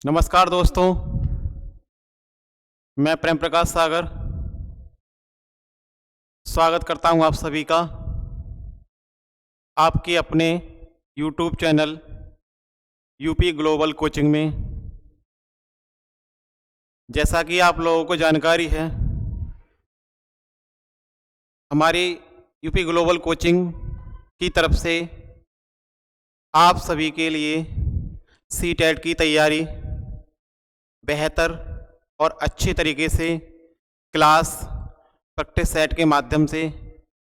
नमस्कार दोस्तों, मैं प्रेम प्रकाश सागर स्वागत करता हूं आप सभी का आपके अपने YouTube channel UP global coaching में। जैसा कि आप लोगों को जानकारी है, हमारी यूपी ग्लोबल कोचिंग की तरफ से आप सभी के लिए सीटेट की तैयारी बेहतर और अच्छे तरीके से क्लास प्रैक्टिस सेट के माध्यम से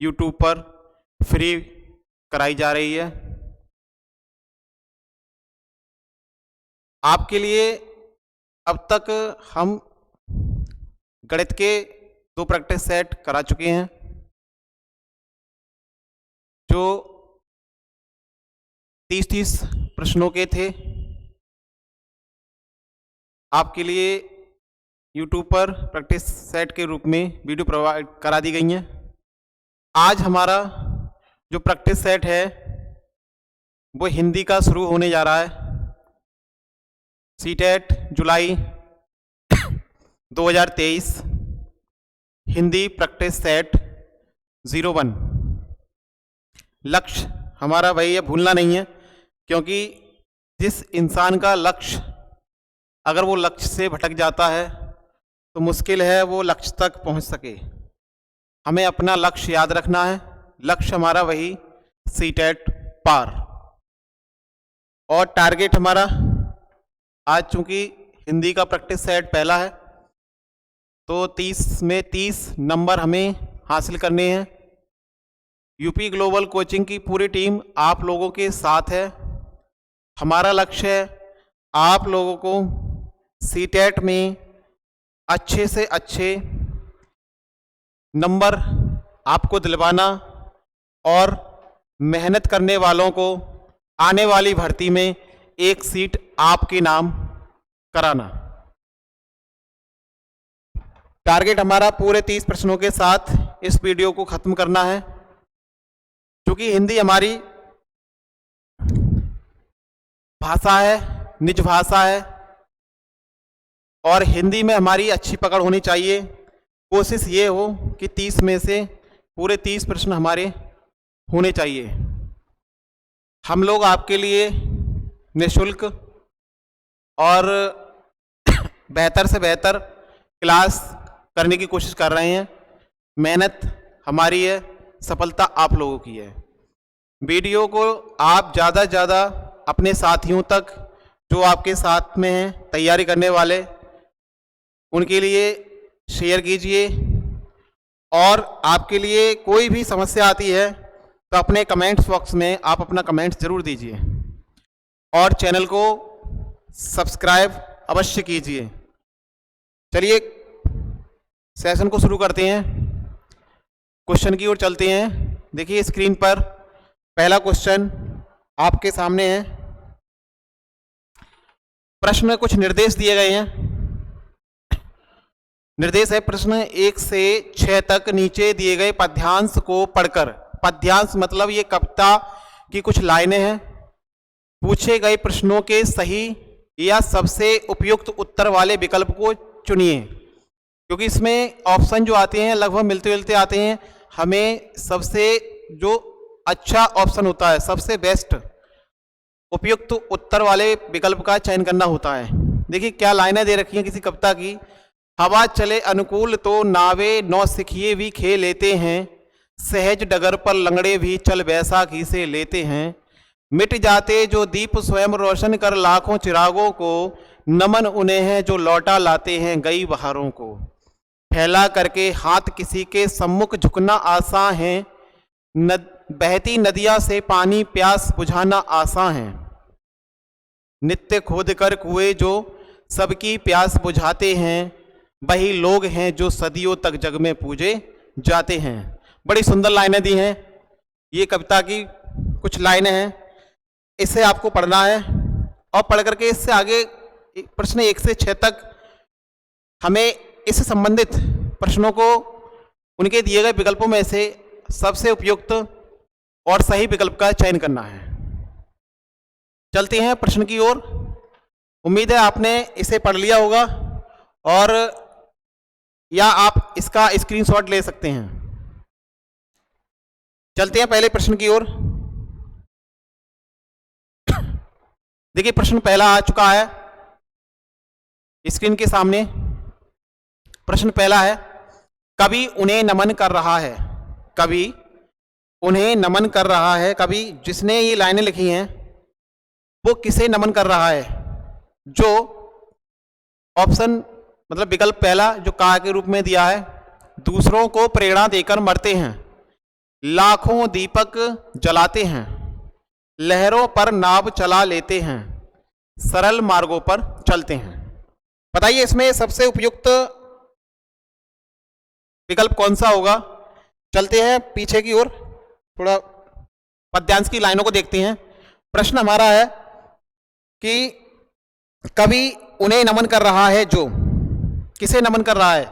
YouTube पर फ्री कराई जा रही है। आपके लिए अब तक हम गणित के 2 प्रैक्टिस सेट करा चुके हैं, जो 30-30 प्रश्नों के थे। आपके लिए YouTube पर प्रैक्टिस सेट के रूप में वीडियो प्रोवाइड करा दी गई हैं। आज हमारा जो प्रैक्टिस सेट है वो हिंदी का शुरू होने जा रहा है। सीटेट जुलाई 2023 हिंदी प्रैक्टिस सेट 01। लक्ष्य हमारा भाई ये भूलना नहीं है, क्योंकि जिस इंसान का लक्ष्य अगर वो लक्ष्य से भटक जाता है तो मुश्किल है वो लक्ष्य तक पहुंच सके। हमें अपना लक्ष्य याद रखना है। लक्ष्य हमारा वही सीटेट पार, और टारगेट हमारा आज चूंकि हिंदी का प्रैक्टिस सेट पहला है तो 30 में 30 नंबर हमें हासिल करने हैं। यूपी ग्लोबल कोचिंग की पूरी टीम आप लोगों के साथ है। हमारा लक्ष्य है आप लोगों को सीटेट में अच्छे से अच्छे नंबर आपको दिलवाना और मेहनत करने वालों को आने वाली भर्ती में एक सीट आपके नाम कराना। टारगेट हमारा पूरे 30 प्रश्नों के साथ इस वीडियो को खत्म करना है। क्योंकि हिंदी हमारी भाषा है, निज भाषा है, और हिंदी में हमारी अच्छी पकड़ होनी चाहिए। कोशिश ये हो कि 30 में से पूरे 30 प्रश्न हमारे होने चाहिए। हम लोग आपके लिए निःशुल्क और बेहतर से बेहतर क्लास करने की कोशिश कर रहे हैं। मेहनत हमारी है, सफलता आप लोगों की है। वीडियो को आप ज़्यादा से ज़्यादा अपने साथियों तक, जो आपके साथ में हैं तैयारी करने वाले, उनके लिए शेयर कीजिए। और आपके लिए कोई भी समस्या आती है तो अपने कमेंट्स बॉक्स में आप अपना कमेंट्स ज़रूर दीजिए, और चैनल को सब्सक्राइब अवश्य कीजिए। चलिए सेशन को शुरू करते हैं, क्वेश्चन की ओर चलते हैं। देखिए स्क्रीन पर पहला क्वेश्चन आपके सामने है। प्रश्न में कुछ निर्देश दिए गए हैं। निर्देश है प्रश्न 1 से 6 तक नीचे दिए गए पद्यांश को पढ़कर, पद्यांश मतलब ये कविता की कुछ लाइनें हैं, पूछे गए प्रश्नों के सही या सबसे उपयुक्त उत्तर वाले विकल्प को चुनिए। क्योंकि इसमें ऑप्शन जो आते हैं लगभग मिलते जुलते आते हैं, हमें सबसे जो अच्छा ऑप्शन होता है, सबसे बेस्ट उपयुक्त उत्तर वाले विकल्प का चयन करना होता है। देखिए क्या लाइनें दे रखी हैं किसी कविता की। हवा चले अनुकूल तो नावे नौ सिखिए भी खे लेते हैं, सहज डगर पर लंगड़े भी चल बैसाखी से लेते हैं। मिट जाते जो दीप स्वयं रोशन कर लाखों चिरागों को, नमन उन्हें है जो लौटा लाते हैं गई बहारों को। फैला करके हाथ किसी के सम्मुख झुकना आसान है, बहती नदियां से पानी प्यास बुझाना आसान है। नित्य खोद कर कुएं जो सबकी प्यास बुझाते हैं, वही लोग हैं जो सदियों तक जग में पूजे जाते हैं। बड़ी सुंदर लाइनें दी हैं, ये कविता की कुछ लाइनें हैं। इसे आपको पढ़ना है, और पढ़ करके इससे आगे प्रश्न 1 से 6 तक हमें इससे संबंधित प्रश्नों को उनके दिए गए विकल्पों में से सबसे उपयुक्त और सही विकल्प का चयन करना है। चलते हैं प्रश्न की ओर। उम्मीद है आपने इसे पढ़ लिया होगा, और या आप इसका स्क्रीनशॉट ले सकते हैं। चलते हैं पहले प्रश्न की ओर। देखिए प्रश्न पहला आ चुका है स्क्रीन के सामने। प्रश्न पहला है, कवि उन्हें नमन कर रहा है। कवि उन्हें नमन कर रहा है। कवि जिसने ये लाइनें लिखी हैं वो किसे नमन कर रहा है? जो ऑप्शन मतलब विकल्प पहला जो का के रूप में दिया है, दूसरों को प्रेरणा देकर मरते हैं, लाखों दीपक जलाते हैं, लहरों पर नाव चला लेते हैं, सरल मार्गों पर चलते हैं। बताइए इसमें सबसे उपयुक्त विकल्प कौन सा होगा? चलते हैं पीछे की ओर, थोड़ा पद्यांश की लाइनों को देखते हैं। प्रश्न हमारा है कि कवि उन्हें नमन कर रहा है जो, किसे नमन कर रहा है?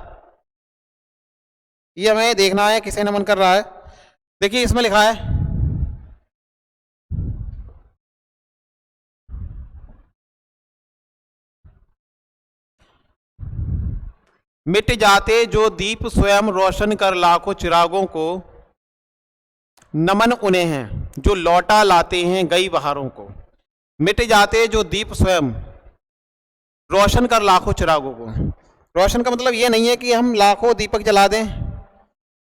ये हमें देखना है किसे नमन कर रहा है। देखिए इसमें लिखा है, मिट जाते जो दीप स्वयं रोशन कर लाखों चिरागों को, नमन उन्हें हैं जो लौटा लाते हैं गई बहारों को। मिट जाते जो दीप स्वयं रोशन कर लाखों चिरागों को। रोशन का मतलब ये नहीं है कि हम लाखों दीपक जला दें।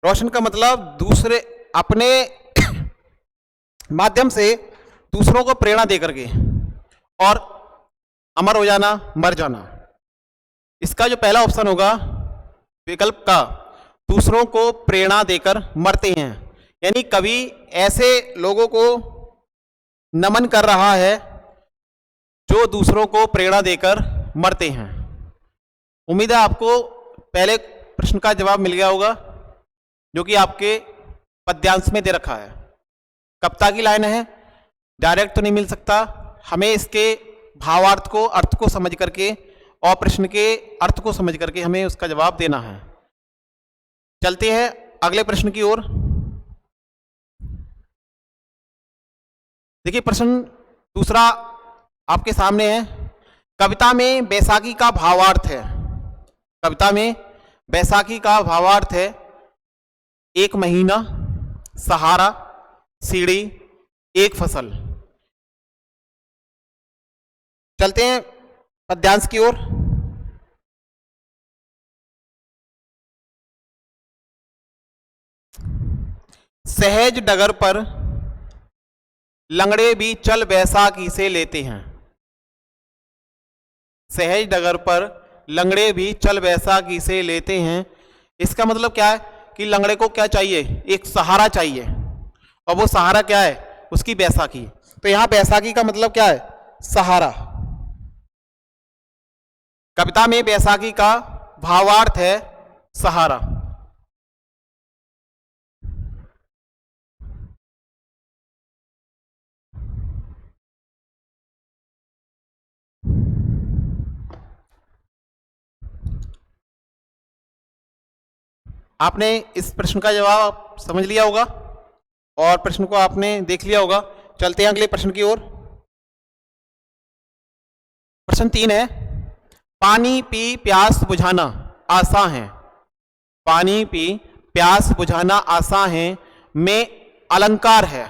रोशन का मतलब दूसरे अपने माध्यम से दूसरों को प्रेरणा दे करके और अमर हो जाना, मर जाना। इसका जो पहला ऑप्शन होगा विकल्प का, दूसरों को प्रेरणा देकर मरते हैं, यानी कवि ऐसे लोगों को नमन कर रहा है जो दूसरों को प्रेरणा देकर मरते हैं। उम्मीद है आपको पहले प्रश्न का जवाब मिल गया होगा जो कि आपके पद्यांश में दे रखा है। कविता की लाइन है, डायरेक्ट तो नहीं मिल सकता, हमें इसके भावार्थ को, अर्थ को समझ करके और प्रश्न के अर्थ को समझ करके हमें उसका जवाब देना है। चलते हैं अगले प्रश्न की ओर। देखिए प्रश्न दूसरा आपके सामने है, कविता में बैसाखी का भावार्थ है। कविता में बैसाखी का भावार्थ है एक महीना, सहारा, सीढ़ी, एक फसल। चलते हैं पद्यांश की ओर। सहज डगर पर लंगड़े भी चल बैसाखी से लेते हैं। सहज डगर पर लंगड़े भी चल बैसाखी से लेते हैं। इसका मतलब क्या है कि लंगड़े को क्या चाहिए? एक सहारा चाहिए, और वो सहारा क्या है? उसकी बैसाखी। तो यहां बैसाखी का मतलब क्या है? सहारा। कविता में बैसाखी का भावार्थ है सहारा। आपने इस प्रश्न का जवाब समझ लिया होगा और प्रश्न को आपने देख लिया होगा। चलते हैं अगले प्रश्न की ओर। प्रश्न 3 है, पानी पी प्यास बुझाना आसान है। पानी पी प्यास बुझाना आसान है में अलंकार है।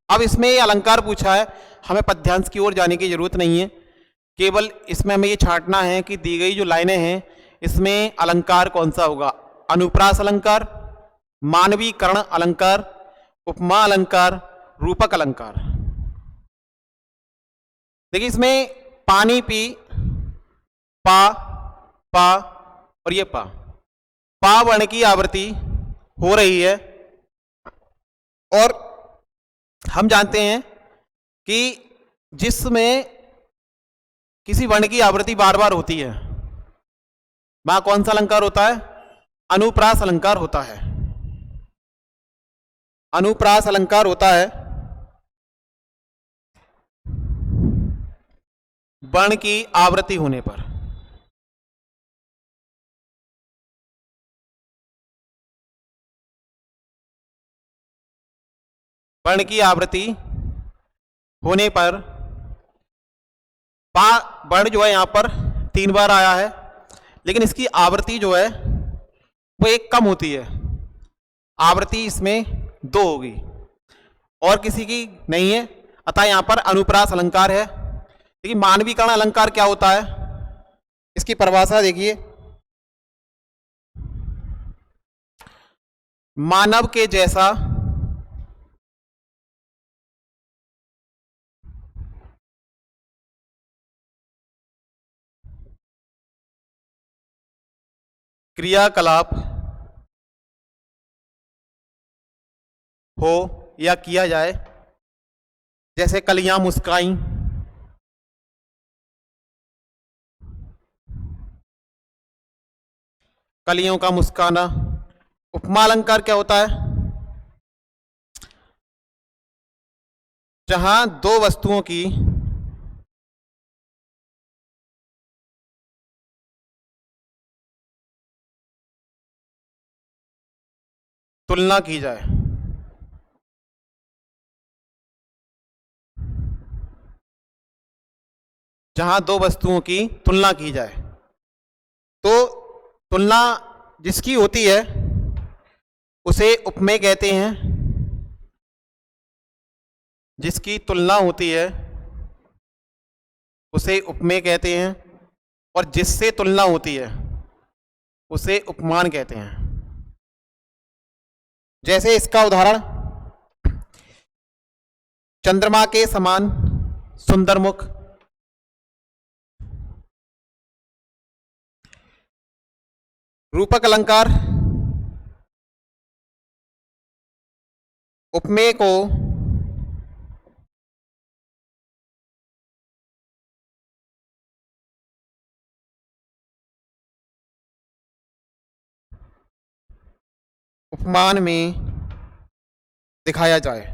अब इसमें ये अलंकार पूछा है, हमें पद्यांश की ओर जाने की जरूरत नहीं है, केवल इसमें हमें ये छांटना है कि दी गई जो लाइनें हैं इसमें अलंकार कौन सा होगा। अनुप्रास अलंकार, मानवीकरण अलंकार, उपमा अलंकार, रूपक अलंकार। देखिए इसमें पानी पी, पा, पा और ये पा वर्ण की आवृत्ति हो रही है, और हम जानते हैं कि जिसमें किसी वर्ण की आवृत्ति बार बार होती है वहां कौन सा अलंकार होता है? अनुप्रास अलंकार होता है। अनुप्रास अलंकार होता है वर्ण की आवृत्ति होने पर। वर्ण की आवृत्ति होने पर पा वर्ण जो है यहाँ पर 3 बार आया है, लेकिन इसकी आवृत्ति जो है वो एक कम होती है, आवृत्ति इसमें 2 होगी और किसी की नहीं है, अतः यहाँ पर अनुप्रास अलंकार है। लेकिन मानवीकरण अलंकार क्या होता है, इसकी परिभाषा देखिए। मानव के जैसा क्रियाकलाप हो या किया जाए, जैसे कलियां मुस्काई, कलियों का मुस्काना। उपमा अलंकार क्या होता है, जहां 2 वस्तुओं की तुलना की जाए, जहां 2 वस्तुओं की तुलना की जाए। तो तुलना जिसकी होती है उसे उपमेय कहते हैं, जिसकी तुलना होती है उसे उपमेय कहते हैं, और जिससे तुलना होती है उसे उपमान कहते हैं। जैसे इसका उदाहरण, चंद्रमा के समान सुंदर मुख, रूपक अलंकार उपमेय को उपमान में दिखाया जाए।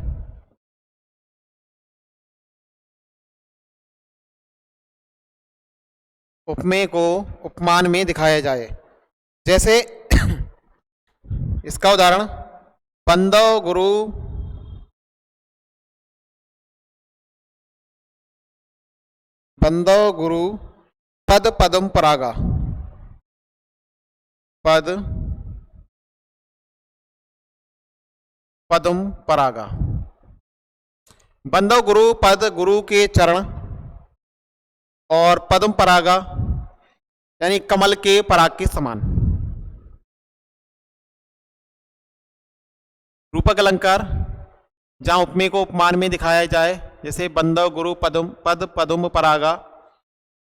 उपमेय को उपमान में दिखाया जाए। जैसे इसका उदाहरण, बंदो गुरु पद पदम परागा, पद पदम परागा। बंदो गुरु पद, गुरु के चरण, और पद्म परागा यानी कमल के पराग के समान। रूपक अलंकार जहां उपमेय को उपमान में दिखाया जाए, जैसे बंदो गुरु पद पदम परागा।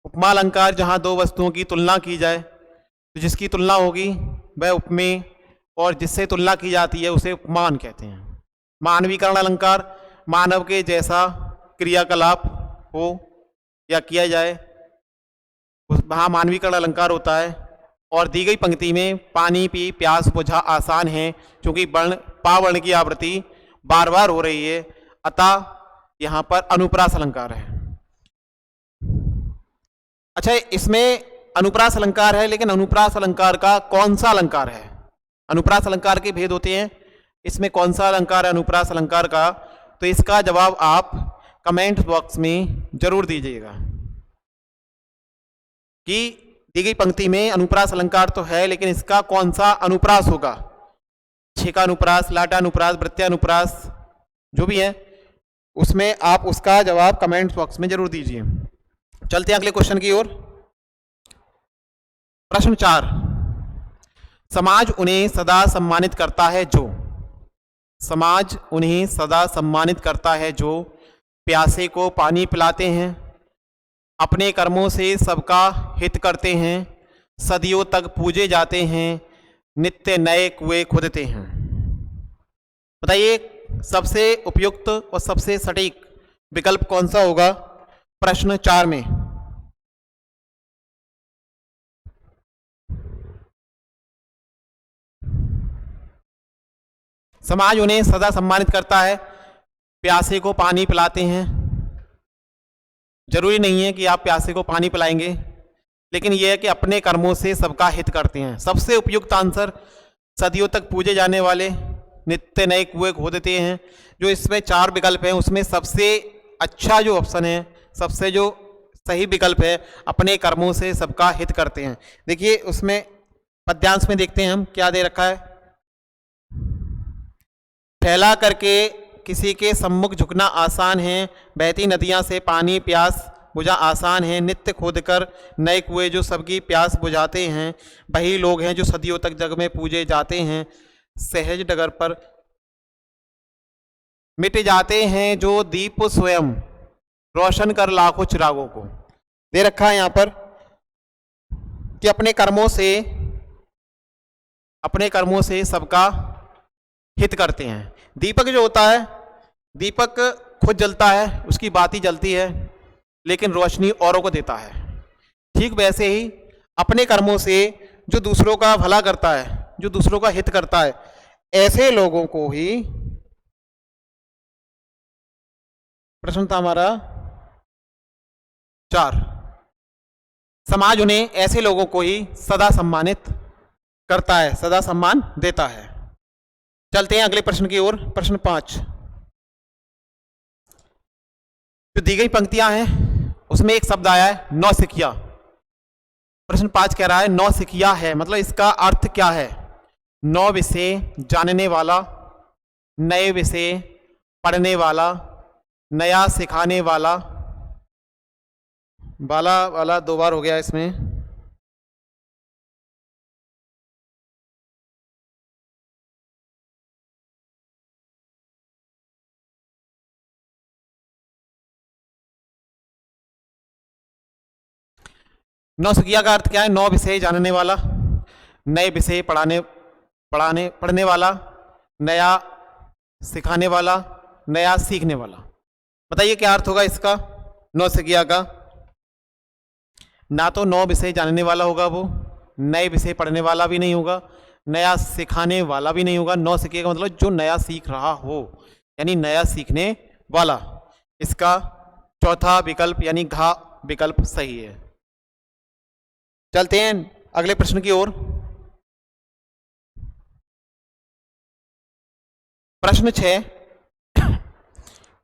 उपमा अलंकार जहां 2 वस्तुओं की तुलना की जाए, तो जिसकी तुलना होगी वह उपमेय, और जिससे तुलना की जाती है उसे उपमान कहते हैं। मानवीकरण अलंकार, मानव के जैसा क्रियाकलाप हो या किया जाए, वहाँ मानवीकरण अलंकार होता है। और दी गई पंक्ति में पानी पी प्यास बुझा आसान है, क्योंकि पा वर्ण की आवृत्ति बार बार हो रही है, अतः यहाँ पर अनुप्रास अलंकार है। अच्छा, इसमें अनुप्रास अलंकार है, लेकिन अनुप्रास अलंकार का कौन सा अलंकार है? अनुप्रास अलंकार के भेद होते हैं, इसमें कौन सा अलंकार है अनुप्रास अलंकार का? तो इसका जवाब आप कमेंट बॉक्स में जरूर दीजिएगा कि दी गई पंक्ति में अनुप्रास अलंकार तो है, लेकिन इसका कौन सा अनुप्रास होगा। छेका अनुप्रास, लाटा अनुप्रास, प्रत्यानुप्रास, जो भी है, उसमें आप उसका जवाब कमेंट बॉक्स में जरूर दीजिए। चलते हैं अगले क्वेश्चन की ओर। प्रश्न 4, समाज उन्हें सदा सम्मानित करता है जो, समाज उन्हें सदा सम्मानित करता है जो प्यासे को पानी पिलाते हैं, अपने कर्मों से सबका हित करते हैं, सदियों तक पूजे जाते हैं, नित्य नए कुएं खोदते हैं। बताइए सबसे उपयुक्त और सबसे सटीक विकल्प कौन सा होगा प्रश्न 4 में? समाज उन्हें सदा सम्मानित करता है, प्यासे को पानी पिलाते हैं। जरूरी नहीं है कि आप प्यासे को पानी पिलाएंगे, लेकिन यह है कि अपने कर्मों से सबका हित करते हैं। सबसे उपयुक्त आंसर सदियों तक पूजे जाने वाले, नित्य नए कुएं खोदते हैं। जो इसमें 4 विकल्प हैं उसमें सबसे अच्छा जो ऑप्शन है, सबसे जो सही विकल्प है, अपने कर्मों से सबका हित करते हैं। देखिए उसमें पद्यांश में देखते हैं हम क्या दे रखा है। फैला करके किसी के सम्मुख झुकना आसान है, बहती नदियां से पानी प्यास बुझा आसान है, नित्य खोदकर नए कुएं जो सबकी प्यास बुझाते हैं, वही लोग हैं जो सदियों तक जग में पूजे जाते हैं, सहज डगर पर मिट जाते हैं जो दीप स्वयं रोशन कर लाखों चिरागों को। दे रखा है यहां पर कि अपने कर्मों से सबका हित करते हैं। दीपक जो होता है, दीपक खुद जलता है, उसकी बाती जलती है, लेकिन रोशनी औरों को देता है। ठीक वैसे ही अपने कर्मों से जो दूसरों का भला करता है, जो दूसरों का हित करता है, ऐसे लोगों को ही, प्रश्न था हमारा 4, समाज उन्हें ऐसे लोगों को ही सदा सम्मानित करता है, सदा सम्मान देता है। चलते हैं अगले प्रश्न की ओर। प्रश्न 5, जो दी गई पंक्तियां हैं उसमें एक शब्द आया है नौसिखिया। प्रश्न 5 कह रहा है नौसिखिया है, मतलब इसका अर्थ क्या है? नौ विषय जानने वाला, नए विषय पढ़ने वाला, नया सिखाने वाला। वाला 2 बार हो गया इसमें। नौसिखिया का अर्थ क्या है? नौ विषय जानने वाला, नए विषय पढ़ने वाला, नया सिखाने वाला, नया सीखने वाला। बताइए क्या अर्थ होगा इसका नौसिखिया का? ना तो 9 विषय जानने वाला होगा वो, नए विषय पढ़ने वाला भी नहीं होगा, नया सिखाने वाला भी नहीं होगा। नौसिखिया का मतलब जो नया सीख रहा हो, यानी नया सीखने वाला। इसका चौथा विकल्प यानी घा विकल्प सही है। चलते हैं अगले प्रश्न की ओर। प्रश्न 6,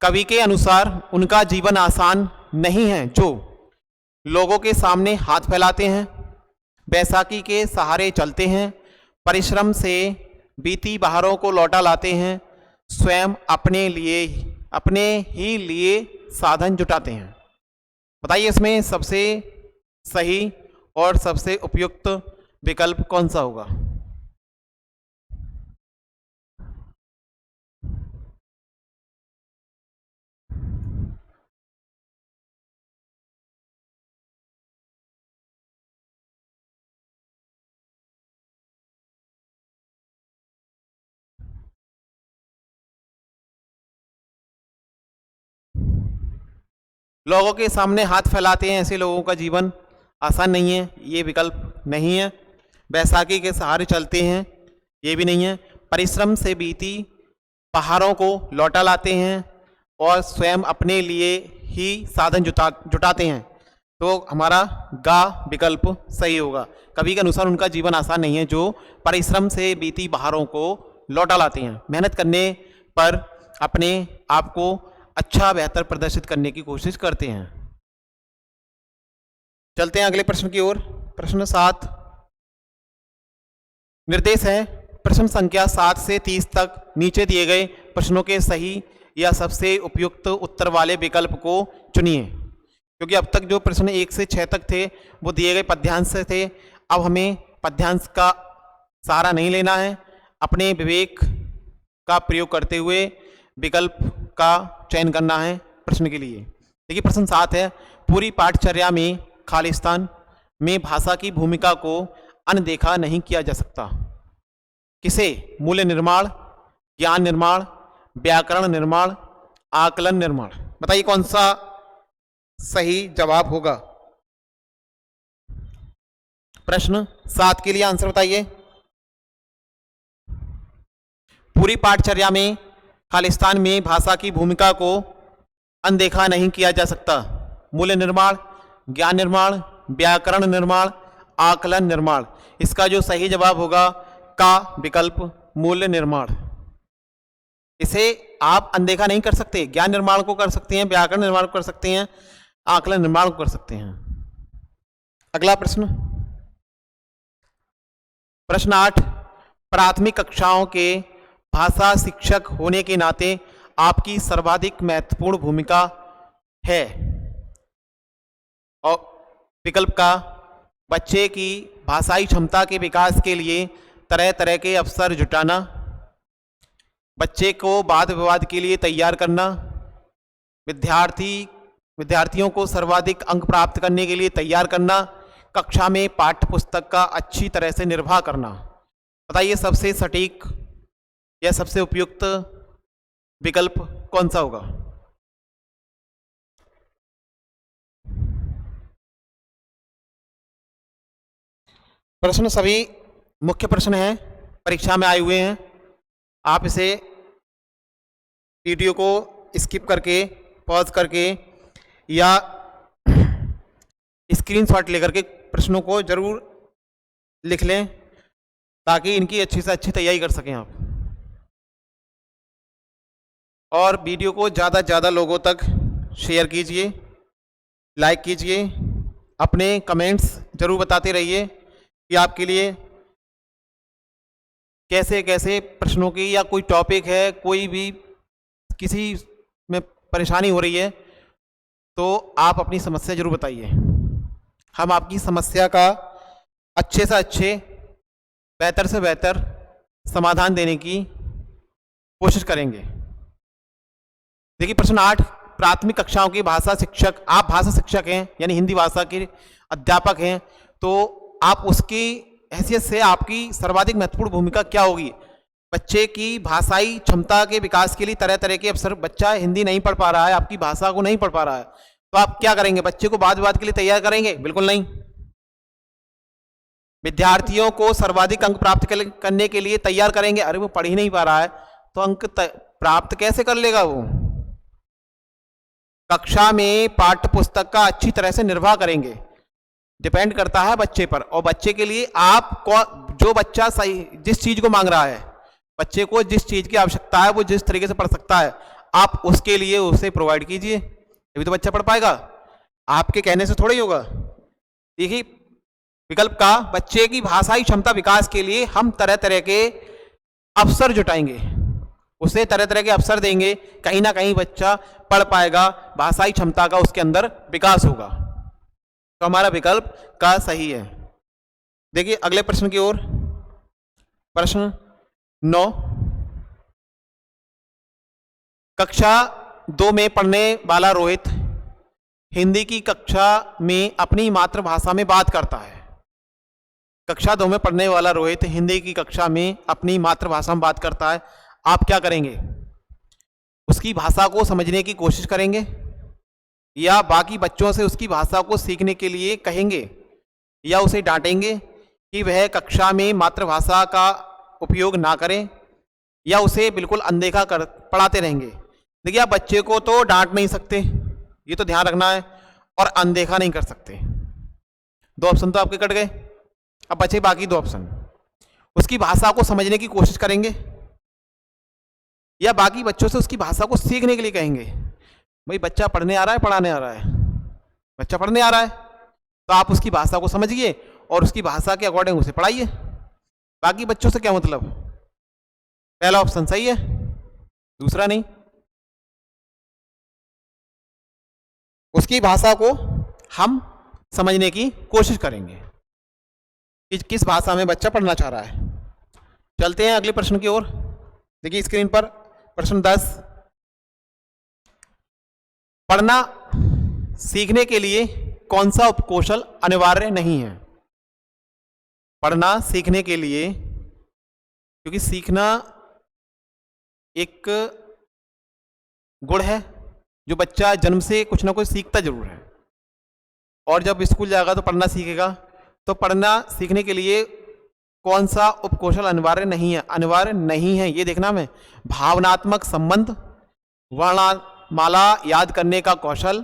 कवि के अनुसार उनका जीवन आसान नहीं है जो लोगों के सामने हाथ फैलाते हैं, बैसाखी के सहारे चलते हैं, परिश्रम से बीती बहारों को लौटा लाते हैं, स्वयं अपने ही लिए साधन जुटाते हैं। बताइए इसमें सबसे सही और सबसे उपयुक्त विकल्प कौन सा होगा? लोगों के सामने हाथ फैलाते हैं, ऐसे लोगों का जीवन आसान नहीं है, ये विकल्प नहीं है। बैसाखी के सहारे चलते हैं, ये भी नहीं है। परिश्रम से बीती पहाड़ों को लौटा लाते हैं और स्वयं अपने लिए ही साधन जुटाते हैं, तो हमारा गा विकल्प सही होगा। कवि के अनुसार उनका जीवन आसान नहीं है जो परिश्रम से बीती बहारों को लौटा लाते हैं, मेहनत करने पर अपने आप को अच्छा बेहतर प्रदर्शित करने की कोशिश करते हैं। चलते हैं अगले प्रश्न की ओर। प्रश्न 7 निर्देश है प्रश्न संख्या 7 से 30 तक नीचे दिए गए प्रश्नों के सही या सबसे उपयुक्त उत्तर वाले विकल्प को चुनिए। क्योंकि अब तक जो प्रश्न 1 से 6 तक थे वो दिए गए पद्यांश से थे, अब हमें पद्यांश का सहारा नहीं लेना है, अपने विवेक का प्रयोग करते हुए विकल्प का चयन करना है प्रश्न के लिए। देखिए प्रश्न 7 है पूरी पाठचर्या में खालिस्तान में भाषा की भूमिका को अनदेखा नहीं किया जा सकता। किसे? मूल्य निर्माण, ज्ञान निर्माण, व्याकरण निर्माण, आकलन निर्माण। बताइए कौन सा सही जवाब होगा? प्रश्न 7 के लिए आंसर बताइए। पूरी पाठचर्या में खालिस्तान में भाषा की भूमिका को अनदेखा नहीं किया जा सकता। मूल्य निर्माण, ज्ञान निर्माण, व्याकरण निर्माण, आकलन निर्माण। इसका जो सही जवाब होगा का विकल्प मूल्य निर्माण। इसे आप अनदेखा नहीं कर सकते, ज्ञान निर्माण को कर सकते हैं, व्याकरण निर्माण को कर सकते हैं, आकलन निर्माण कर सकते हैं। अगला प्रश्न, प्रश्न 8, प्राथमिक कक्षाओं के भाषा शिक्षक होने के नाते आपकी सर्वाधिक महत्वपूर्ण भूमिका है। और विकल्प का, बच्चे की भाषाई क्षमता के विकास के लिए तरह तरह के अवसर जुटाना, बच्चे को वाद विवाद के लिए तैयार करना, विद्यार्थियों को सर्वाधिक अंक प्राप्त करने के लिए तैयार करना, कक्षा में पाठ्य पुस्तक का अच्छी तरह से निर्वाह करना। बताइए सबसे सटीक या सबसे उपयुक्त विकल्प कौन सा होगा? प्रश्न सभी मुख्य प्रश्न हैं, परीक्षा में आए हुए हैं। आप इसे वीडियो को स्किप करके, पॉज करके या स्क्रीनशॉट लेकर के प्रश्नों को जरूर लिख लें ताकि इनकी अच्छी से अच्छी तैयारी कर सकें आप। और वीडियो को ज़्यादा से ज़्यादा लोगों तक शेयर कीजिए, लाइक कीजिए, अपने कमेंट्स जरूर बताते रहिए कि आपके लिए कैसे कैसे प्रश्नों की या कोई टॉपिक है, कोई भी किसी में परेशानी हो रही है तो आप अपनी समस्या जरूर बताइए। हम आपकी समस्या का अच्छे से अच्छे, बेहतर से बेहतर समाधान देने की कोशिश करेंगे। देखिए प्रश्न 8, प्राथमिक कक्षाओं की भाषा शिक्षक, आप भाषा शिक्षक हैं यानी हिंदी भाषा के अध्यापक हैं, तो आप उसकी हैसियत से आपकी सर्वाधिक महत्वपूर्ण भूमिका क्या होगी? बच्चे की भाषाई क्षमता के विकास के लिए तरह तरह के अवसर, बच्चा हिंदी नहीं पढ़ पा रहा है, आपकी भाषा को नहीं पढ़ पा रहा है, तो आप क्या करेंगे? बच्चे को वाद विवाद के लिए तैयार करेंगे? बिल्कुल नहीं। विद्यार्थियों को सर्वाधिक अंक प्राप्त करने के लिए तैयार करेंगे? अरे वो पढ़ ही नहीं पा रहा है तो अंक प्राप्त कैसे कर लेगा वो? कक्षा में पाठ्य पुस्तक का अच्छी तरह से निर्वाह करेंगे। डिपेंड करता है बच्चे पर, और बच्चे के लिए आप जो बच्चा सही जिस चीज को मांग रहा है, बच्चे को जिस चीज की आवश्यकता है, वो जिस तरीके से पढ़ सकता है, आप उसके लिए उसे प्रोवाइड कीजिए, तभी तो बच्चा पढ़ पाएगा। आपके कहने से थोड़ा ही होगा। देखिए विकल्प का, बच्चे की भाषाई क्षमता विकास के लिए हम तरह तरह के अवसर जुटाएंगे, उसे तरह तरह के अवसर देंगे, कहीं ना कहीं बच्चा पढ़ पाएगा, भाषाई क्षमता का उसके अंदर विकास होगा। तो हमारा विकल्प का सही है। देखिए अगले प्रश्न की ओर, प्रश्न 9, कक्षा 2 में पढ़ने वाला रोहित हिंदी की कक्षा में अपनी मातृभाषा में बात करता है। कक्षा 2 में पढ़ने वाला रोहित हिंदी की कक्षा में अपनी मातृभाषा में बात करता है, आप क्या करेंगे? उसकी भाषा को समझने की कोशिश करेंगे या बाकी बच्चों से उसकी भाषा को सीखने के लिए कहेंगे, या उसे डांटेंगे कि वह कक्षा में मातृभाषा का उपयोग ना करें, या उसे बिल्कुल अनदेखा कर पढ़ाते रहेंगे? देखिए आप बच्चे को तो डांट नहीं सकते, ये तो ध्यान रखना है, और अनदेखा नहीं कर सकते। 2 ऑप्शन तो आपके कट गए। अब बचे बाकी 2 ऑप्शन। उसकी भाषा को समझने की कोशिश करेंगे या बाकी बच्चों से उसकी भाषा को सीखने के लिए कहेंगे। भाई बच्चा पढ़ने आ रहा है, पढ़ाने आ रहा है? बच्चा पढ़ने आ रहा है तो आप उसकी भाषा को समझिए और उसकी भाषा के अकॉर्डिंग उसे पढ़ाइए। बाकी बच्चों से क्या मतलब? पहला ऑप्शन सही है, दूसरा नहीं। उसकी भाषा को हम समझने की कोशिश करेंगे कि किस भाषा में बच्चा पढ़ना चाह रहा है। चलते हैं अगले प्रश्न की ओर। देखिए स्क्रीन पर प्रश्न 10, पढ़ना सीखने के लिए कौन सा उपकौशल अनिवार्य नहीं है? पढ़ना सीखने के लिए, क्योंकि सीखना एक गुण है जो बच्चा जन्म से कुछ ना कुछ सीखता जरूर है, और जब स्कूल जाएगा तो पढ़ना सीखेगा। तो पढ़ना सीखने के लिए कौन सा उपकौशल अनिवार्य नहीं है? अनिवार्य नहीं है ये देखना में भावनात्मक संबंध, वर्णमाला याद करने का कौशल,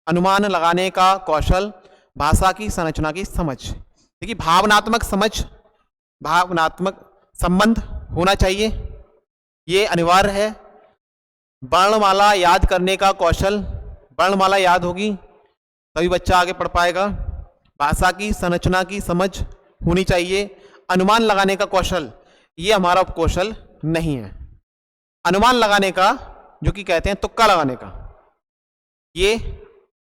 अनुमान लगाने का कौशल, भाषा की संरचना की समझ। देखिए भावनात्मक समझ, भावनात्मक संबंध होना चाहिए, ये अनिवार्य है। वर्णमाला याद करने का कौशल, वर्णमाला याद होगी तभी बच्चा आगे पढ़ पाएगा। भाषा की संरचना की समझ होनी चाहिए। अनुमान लगाने का कौशल, ये हमारा उपकौशल नहीं है। अनुमान लगाने का, जो कि कहते हैं तुक्का लगाने का, ये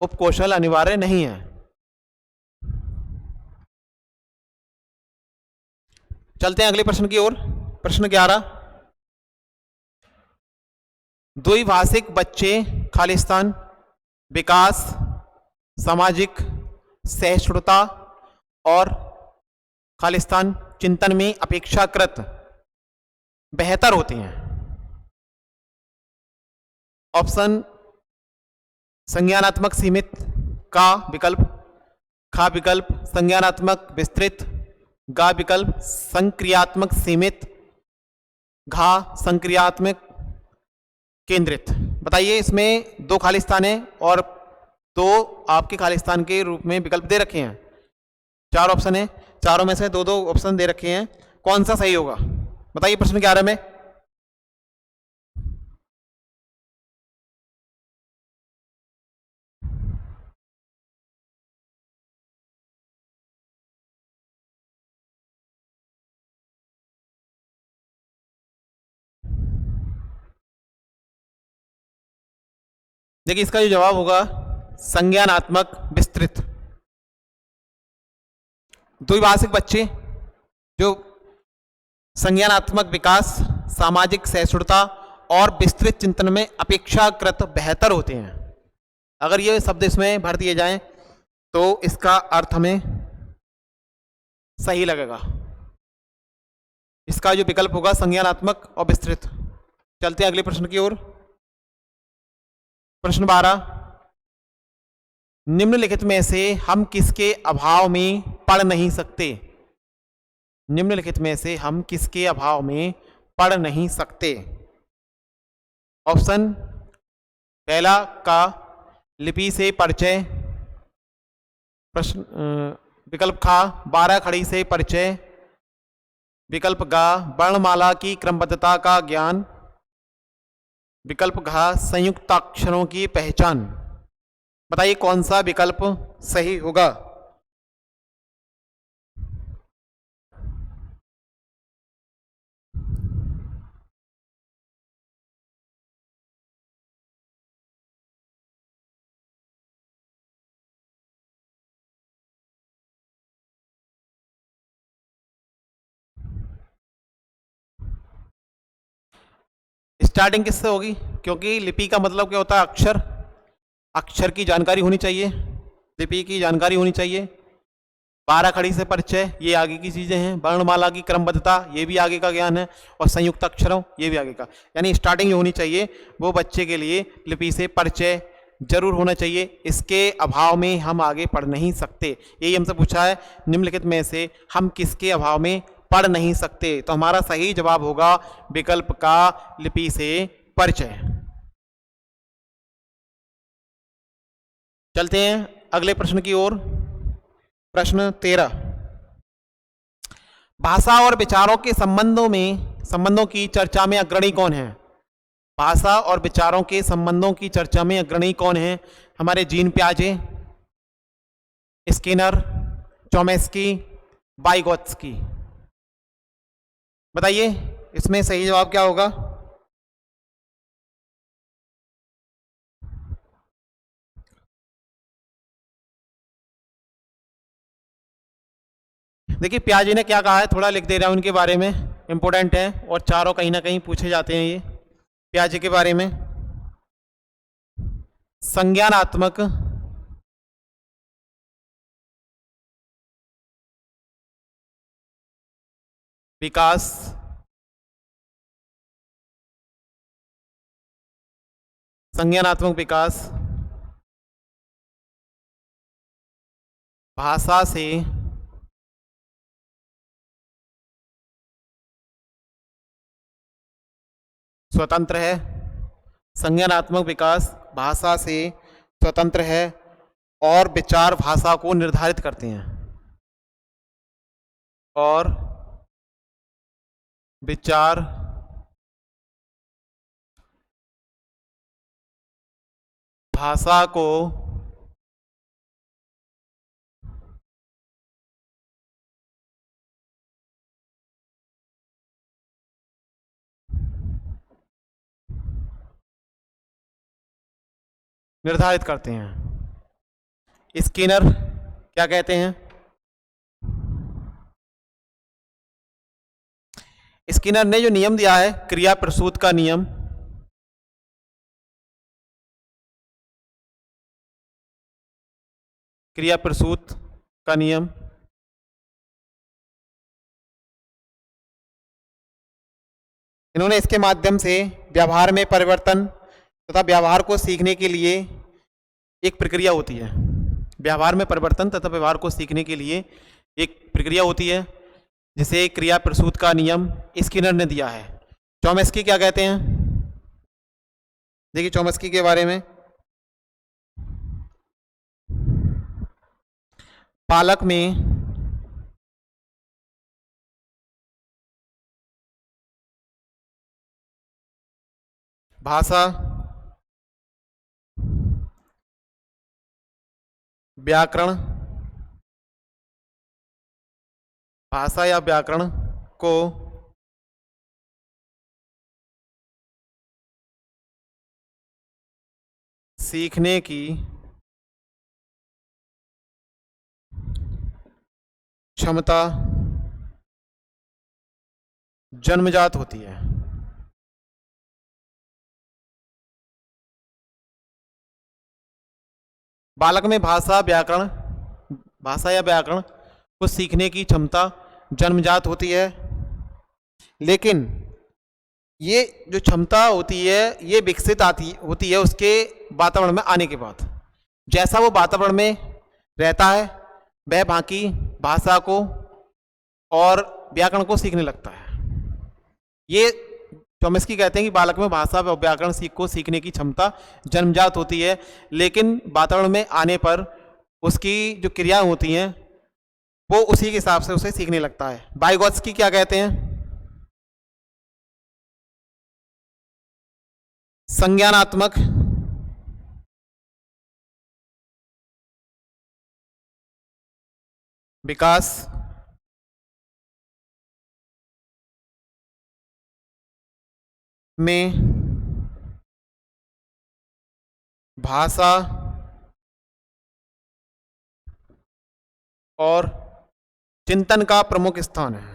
उपकौशल अनिवार्य नहीं है। चलते हैं अगले प्रश्न की ओर। प्रश्न 11, द्विभाषिक बच्चे खालिस्तान, विकास, सामाजिक सहिष्णुता और खालिस्तान चिंतन में अपेक्षाकृत बेहतर होते हैं। ऑप्शन संज्ञानात्मक सीमित का विकल्प, खा विकल्प संज्ञानात्मक विस्तृत, गा विकल्प संक्रियात्मक सीमित, घा संक्रियात्मक केंद्रित। बताइए, इसमें दो खालिस्तान है और दो आपके खालिस्तान के रूप में विकल्प दे रखे हैं। चार ऑप्शन है, चारों में से दो दो ऑप्शन दे रखे हैं, कौन सा सही होगा बताइए प्रश्न 11 में। देखिए, इसका जो जवाब होगा संज्ञानात्मक विस्तृत। द्विभाषिक बच्चे जो संज्ञानात्मक विकास, सामाजिक सहिष्णुता और विस्तृत चिंतन में अपेक्षाकृत बेहतर होते हैं। अगर ये शब्द इसमें भर दिए जाएं तो इसका अर्थ हमें सही लगेगा। इसका जो विकल्प होगा संज्ञानात्मक और विस्तृत। चलते हैं अगले प्रश्न की ओर। प्रश्न 12, निम्नलिखित में से हम किसके अभाव में पढ़ नहीं सकते? निम्नलिखित में से हम किसके अभाव में पढ़ नहीं सकते? ऑप्शन पहला का लिपि से परिचय, प्रश्न विकल्प खा 12 खड़ी से परिचय, विकल्प गा वर्णमाला की क्रमबद्धता का ज्ञान, विकल्प घा संयुक्ताक्षरों की पहचान। बताइए कौन सा विकल्प सही होगा? स्टार्टिंग किससे होगी? क्योंकि लिपि का मतलब क्या होता है? अक्षर। अक्षर की जानकारी होनी चाहिए, लिपि की जानकारी होनी चाहिए। 12 खड़ी से परिचय, ये आगे की चीजें हैं। वर्णमाला की क्रमबद्धता, ये भी आगे का ज्ञान है। और संयुक्त अक्षरों, ये भी आगे का। यानी स्टार्टिंग जो होनी चाहिए वो बच्चे के लिए लिपि से परिचय जरूर होना चाहिए। इसके अभाव में हम आगे पढ़ नहीं सकते। यही हमसे पूछा है, निम्नलिखित में से हम किसके अभाव में पढ़ नहीं सकते? तो हमारा सही जवाब होगा विकल्प का लिपि से परिचय। चलते हैं अगले प्रश्न की ओर। प्रश्न 13, भाषा और विचारों के संबंधों की चर्चा में अग्रणी कौन है? भाषा और विचारों के संबंधों की चर्चा में अग्रणी कौन है? हमारे जीन पियाजे, स्किनर, चॉम्स्की, वाइगोत्स्की। बताइए इसमें सही जवाब क्या होगा? देखिए पियाजे ने क्या कहा है, थोड़ा लिख दे रहा हूं उनके बारे में, इंपॉर्टेंट है और चारों कहीं ना कहीं पूछे जाते हैं। ये पियाजे के बारे में, संज्ञानात्मक विकास, संज्ञानात्मक विकास भाषा से स्वतंत्र है। संज्ञानात्मक विकास भाषा से स्वतंत्र है और विचार भाषा को निर्धारित करते हैं। और विचार भाषा को निर्धारित करते हैं। स्किनर क्या कहते हैं? स्किनर ने जो नियम दिया है क्रिया प्रसूत का नियम, क्रिया प्रसूत का नियम, इन्होंने इसके माध्यम से व्यवहार में परिवर्तन तथा व्यवहार को सीखने के लिए एक प्रक्रिया होती है। व्यवहार में परिवर्तन तथा व्यवहार को सीखने के लिए एक प्रक्रिया होती है जिसे क्रिया प्रसूत का नियम स्किनर ने दिया है। चॉम्स्की क्या कहते हैं? देखिए चॉम्स्की के बारे में, बालक में भाषा, व्याकरण, भाषा या व्याकरण को सीखने की क्षमता जन्मजात होती है। बालक में भाषा या व्याकरण को सीखने की क्षमता जन्मजात होती है, लेकिन ये जो क्षमता होती है ये विकसित होती है उसके वातावरण में आने के बाद। जैसा वो वातावरण में रहता है वह बाकी भाषा को और व्याकरण को सीखने लगता है। ये चॉम्स्की कहते हैं कि बालक में भाषा व व्याकरण को सीखने की क्षमता जन्मजात होती है, लेकिन वातावरण में आने पर उसकी जो क्रियाएं होती हैं वो उसी के हिसाब से उसे सीखने लगता है। वाइगोत्स्की क्या कहते हैं? संज्ञानात्मक विकास में भाषा और चिंतन का प्रमुख स्थान है।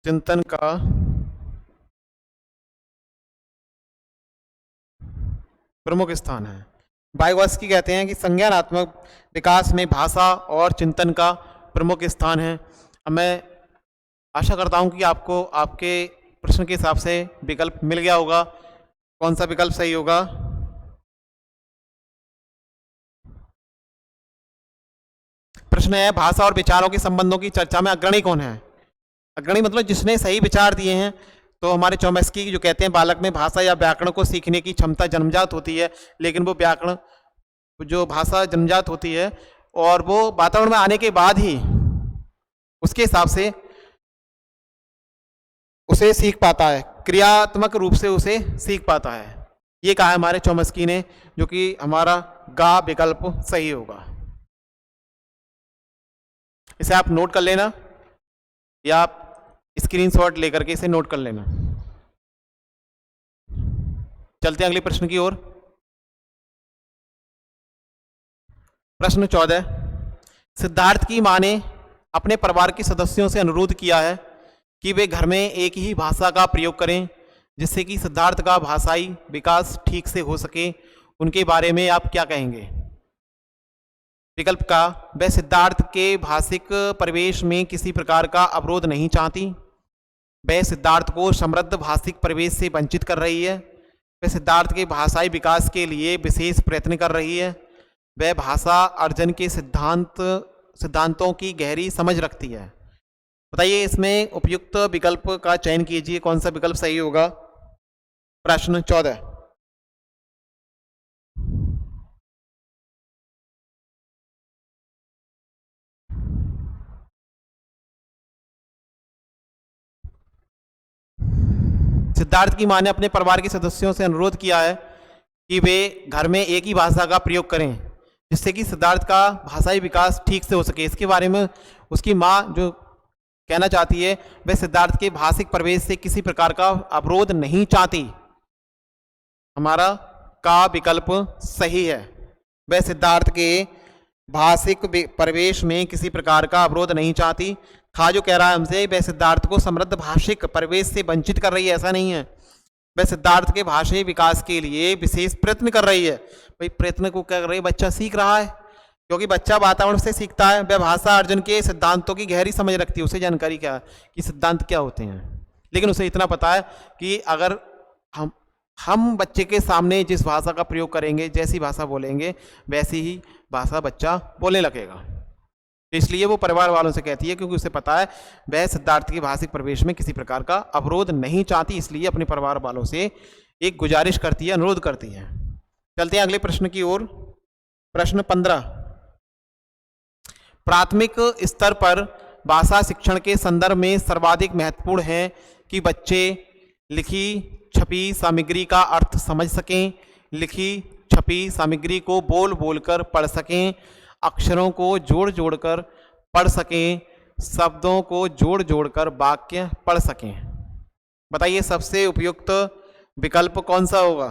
चिंतन का प्रमुख स्थान है। वाइगोत्स्की कहते हैं कि संज्ञानात्मक विकास में भाषा और चिंतन का प्रमुख स्थान है। अब मैं आशा करता हूं कि आपको आपके प्रश्न के हिसाब से विकल्प मिल गया होगा। कौन सा विकल्प सही होगा? प्रश्न है भाषा और विचारों के संबंधों की चर्चा में अग्रणी कौन है? अग्रणी मतलब जिसने सही विचार दिए हैं। तो हमारे चॉम्स्की जो कहते हैं बालक में भाषा या व्याकरण को सीखने की क्षमता जन्मजात होती है, लेकिन वो व्याकरण जो भाषा जन्मजात होती है और वो वातावरण में आने के बाद ही उसके हिसाब से उसे सीख पाता है, क्रियात्मक रूप से उसे सीख पाता है। ये कहा है हमारे चॉम्स्की ने, जो कि हमारा गा विकल्प सही होगा। इसे आप नोट कर लेना या आप स्क्रीनशॉट लेकर के इसे नोट कर लेना। चलते हैं अगले प्रश्न की ओर। प्रश्न 14, सिद्धार्थ की मां ने अपने परिवार के सदस्यों से अनुरोध किया है कि वे घर में एक ही भाषा का प्रयोग करें जिससे कि सिद्धार्थ का भाषाई विकास ठीक से हो सके। उनके बारे में आप क्या कहेंगे? विकल्प का, वह सिद्धार्थ के भाषिक परिवेश में किसी प्रकार का अवरोध नहीं चाहती, वह सिद्धार्थ को समृद्ध भाषिक परिवेश से वंचित कर रही है, वह सिद्धार्थ के भाषाई विकास के लिए विशेष प्रयत्न कर रही है, वह भाषा अर्जन के सिद्धांतों की गहरी समझ रखती है। बताइए इसमें उपयुक्त विकल्प का चयन कीजिए, कौन सा विकल्प सही होगा। प्रश्न 14, सिद्धार्थ की मां ने अपने परिवार के सदस्यों से अनुरोध किया है कि वे घर में एक ही भाषा का प्रयोग करें जिससे कि सिद्धार्थ का भाषाई विकास ठीक से हो सके। इसके बारे में उसकी मां जो कहना चाहती है वह सिद्धार्थ के भाषिक प्रवेश से किसी प्रकार का अवरोध नहीं चाहती। हमारा का विकल्प सही है। वह सिद्धार्थ के भाषिक प्रवेश में किसी प्रकार का अवरोध नहीं चाहती। खा जो कह रहा है हमसे, वह सिद्धार्थ को समृद्ध भाषिक प्रवेश से वंचित कर रही है, ऐसा नहीं है। वह सिद्धार्थ के भाषाई विकास के लिए विशेष प्रयत्न कर रही है। भाई प्रयत्न को क्या कर रही है? बच्चा सीख रहा है, क्योंकि बच्चा वातावरण से सीखता है। वह भाषा अर्जुन के सिद्धांतों की गहरी समझ रखती है, उसे जानकारी क्या है कि सिद्धांत क्या होते हैं, लेकिन उसे इतना पता है कि अगर हम बच्चे के सामने जिस भाषा का प्रयोग करेंगे, जैसी भाषा बोलेंगे, वैसी ही भाषा बच्चा बोलने लगेगा। तो इसलिए वो परिवार वालों से कहती है, क्योंकि उसे पता है वह सिद्धार्थ के भाषिक प्रवेश में किसी प्रकार का अवरोध नहीं चाहती, इसलिए अपने परिवार वालों से एक गुजारिश करती है, अनुरोध करती है। चलते हैं अगले प्रश्न की ओर। प्रश्न 15, प्राथमिक स्तर पर भाषा शिक्षण के संदर्भ में सर्वाधिक महत्वपूर्ण है कि बच्चे लिखी छपी सामग्री का अर्थ समझ सकें, लिखी छपी सामग्री को बोल बोलकर पढ़ सकें, अक्षरों को जोड़ जोड़कर पढ़ सकें, शब्दों को जोड़ जोड़कर वाक्य पढ़ सकें। बताइए सबसे उपयुक्त विकल्प कौन सा होगा?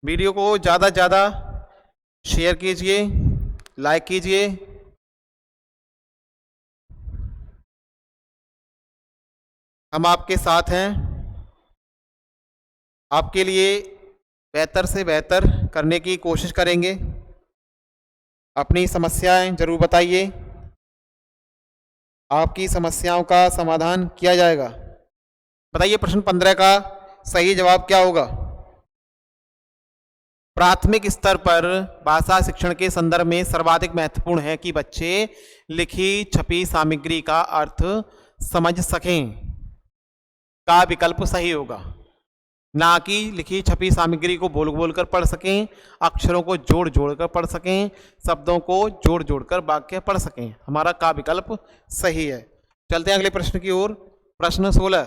वीडियो को ज़्यादा से ज़्यादा शेयर कीजिए, लाइक कीजिए। हम आपके साथ हैं, आपके लिए बेहतर से बेहतर करने की कोशिश करेंगे। अपनी समस्याएं जरूर बताइए, आपकी समस्याओं का समाधान किया जाएगा। बताइए प्रश्न 15 का सही जवाब क्या होगा? प्राथमिक स्तर पर भाषा शिक्षण के संदर्भ में सर्वाधिक महत्वपूर्ण है कि बच्चे लिखी छपी सामग्री का अर्थ समझ सकें का विकल्प सही होगा, ना कि लिखी छपी सामग्री को बोल बोल कर पढ़ सकें, अक्षरों को जोड़ जोड़ कर पढ़ सकें, शब्दों को जोड़ जोड़ कर वाक्य पढ़ सकें। हमारा का विकल्प सही है। चलते हैं अगले प्रश्न की ओर। प्रश्न 16,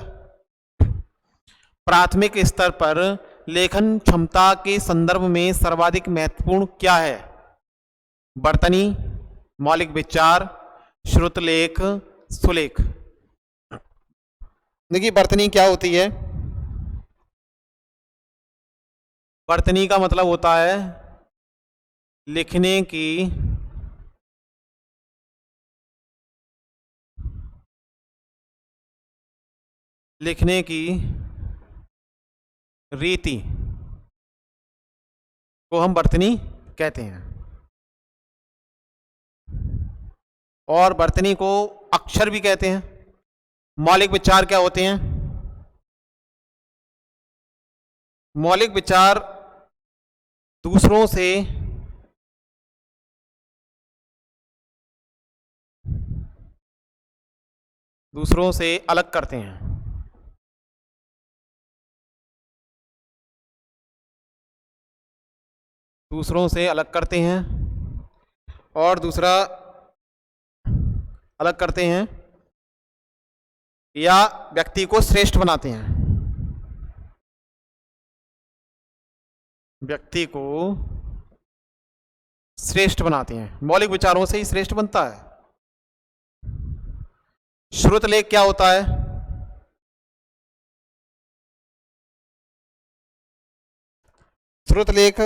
प्राथमिक स्तर पर लेखन क्षमता के संदर्भ में सर्वाधिक महत्वपूर्ण क्या है? वर्तनी, मौलिक विचार, श्रुतलेख, सुलेख। देखिए वर्तनी क्या होती है? वर्तनी का मतलब होता है लिखने की रीति को हम वर्तनी कहते हैं, और वर्तनी को अक्षर भी कहते हैं। मौलिक विचार क्या होते हैं? मौलिक विचार दूसरों से अलग करते हैं। दूसरों से अलग करते हैं, और दूसरा अलग करते हैं या व्यक्ति को श्रेष्ठ बनाते हैं। व्यक्ति को श्रेष्ठ बनाते हैं, मौलिक विचारों से ही श्रेष्ठ बनता है। श्रुतलेख क्या होता है? श्रुतलेख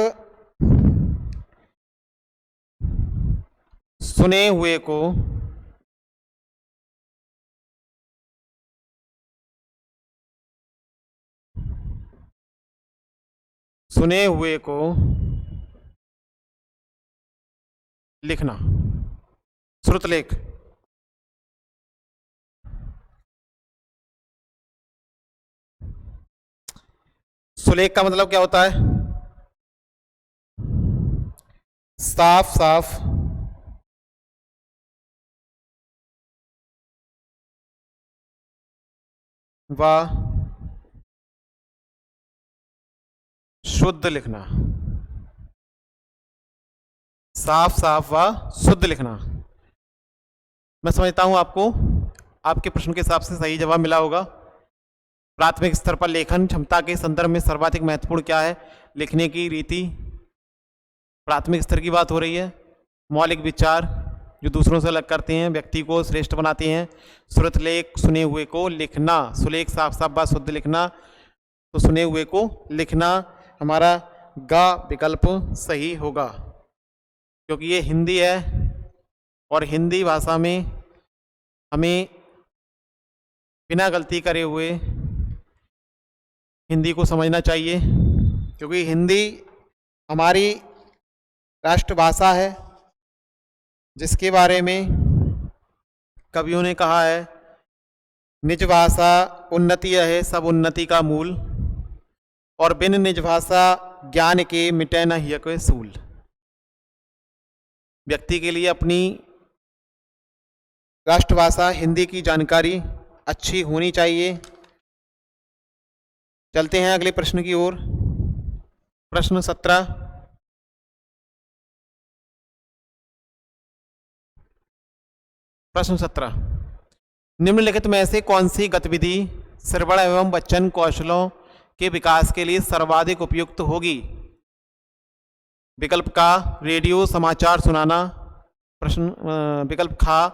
सुने हुए को लिखना, श्रुतलेख। सुलेख का मतलब क्या होता है? साफ साफ व शुद्ध लिखना। साफ साफ व शुद्ध लिखना। मैं समझता हूं आपको आपके प्रश्न के हिसाब से सही जवाब मिला होगा। प्राथमिक स्तर पर लेखन क्षमता के संदर्भ में सर्वाधिक महत्वपूर्ण क्या है? लिखने की रीति, प्राथमिक स्तर की बात हो रही है। मौलिक विचार, जो दूसरों से अलग करते हैं, व्यक्ति को श्रेष्ठ बनाते हैं। श्रुतलेख, सुने हुए को लिखना, सुलेख साफ साफ बात शुद्ध लिखना, तो सुने हुए को लिखना हमारा गा विकल्प सही होगा, क्योंकि ये हिंदी है और हिंदी भाषा में हमें बिना गलती करे हुए हिंदी को समझना चाहिए, क्योंकि हिंदी हमारी राष्ट्रभाषा है, जिसके बारे में कवियों ने कहा है, निज भाषा उन्नति है सब उन्नति का मूल, और बिन निज भाषा ज्ञान के मिटे न हिय कोई सूल। व्यक्ति के लिए अपनी राष्ट्रभाषा हिंदी की जानकारी अच्छी होनी चाहिए। चलते हैं अगले प्रश्न की ओर। प्रश्न 17। प्रश्न 17, निम्नलिखित में से कौन सी गतिविधि श्रवण एवं वचन कौशलों के विकास के लिए सर्वाधिक उपयुक्त होगी? विकल्प का रेडियो समाचार सुनाना, विकल्प खा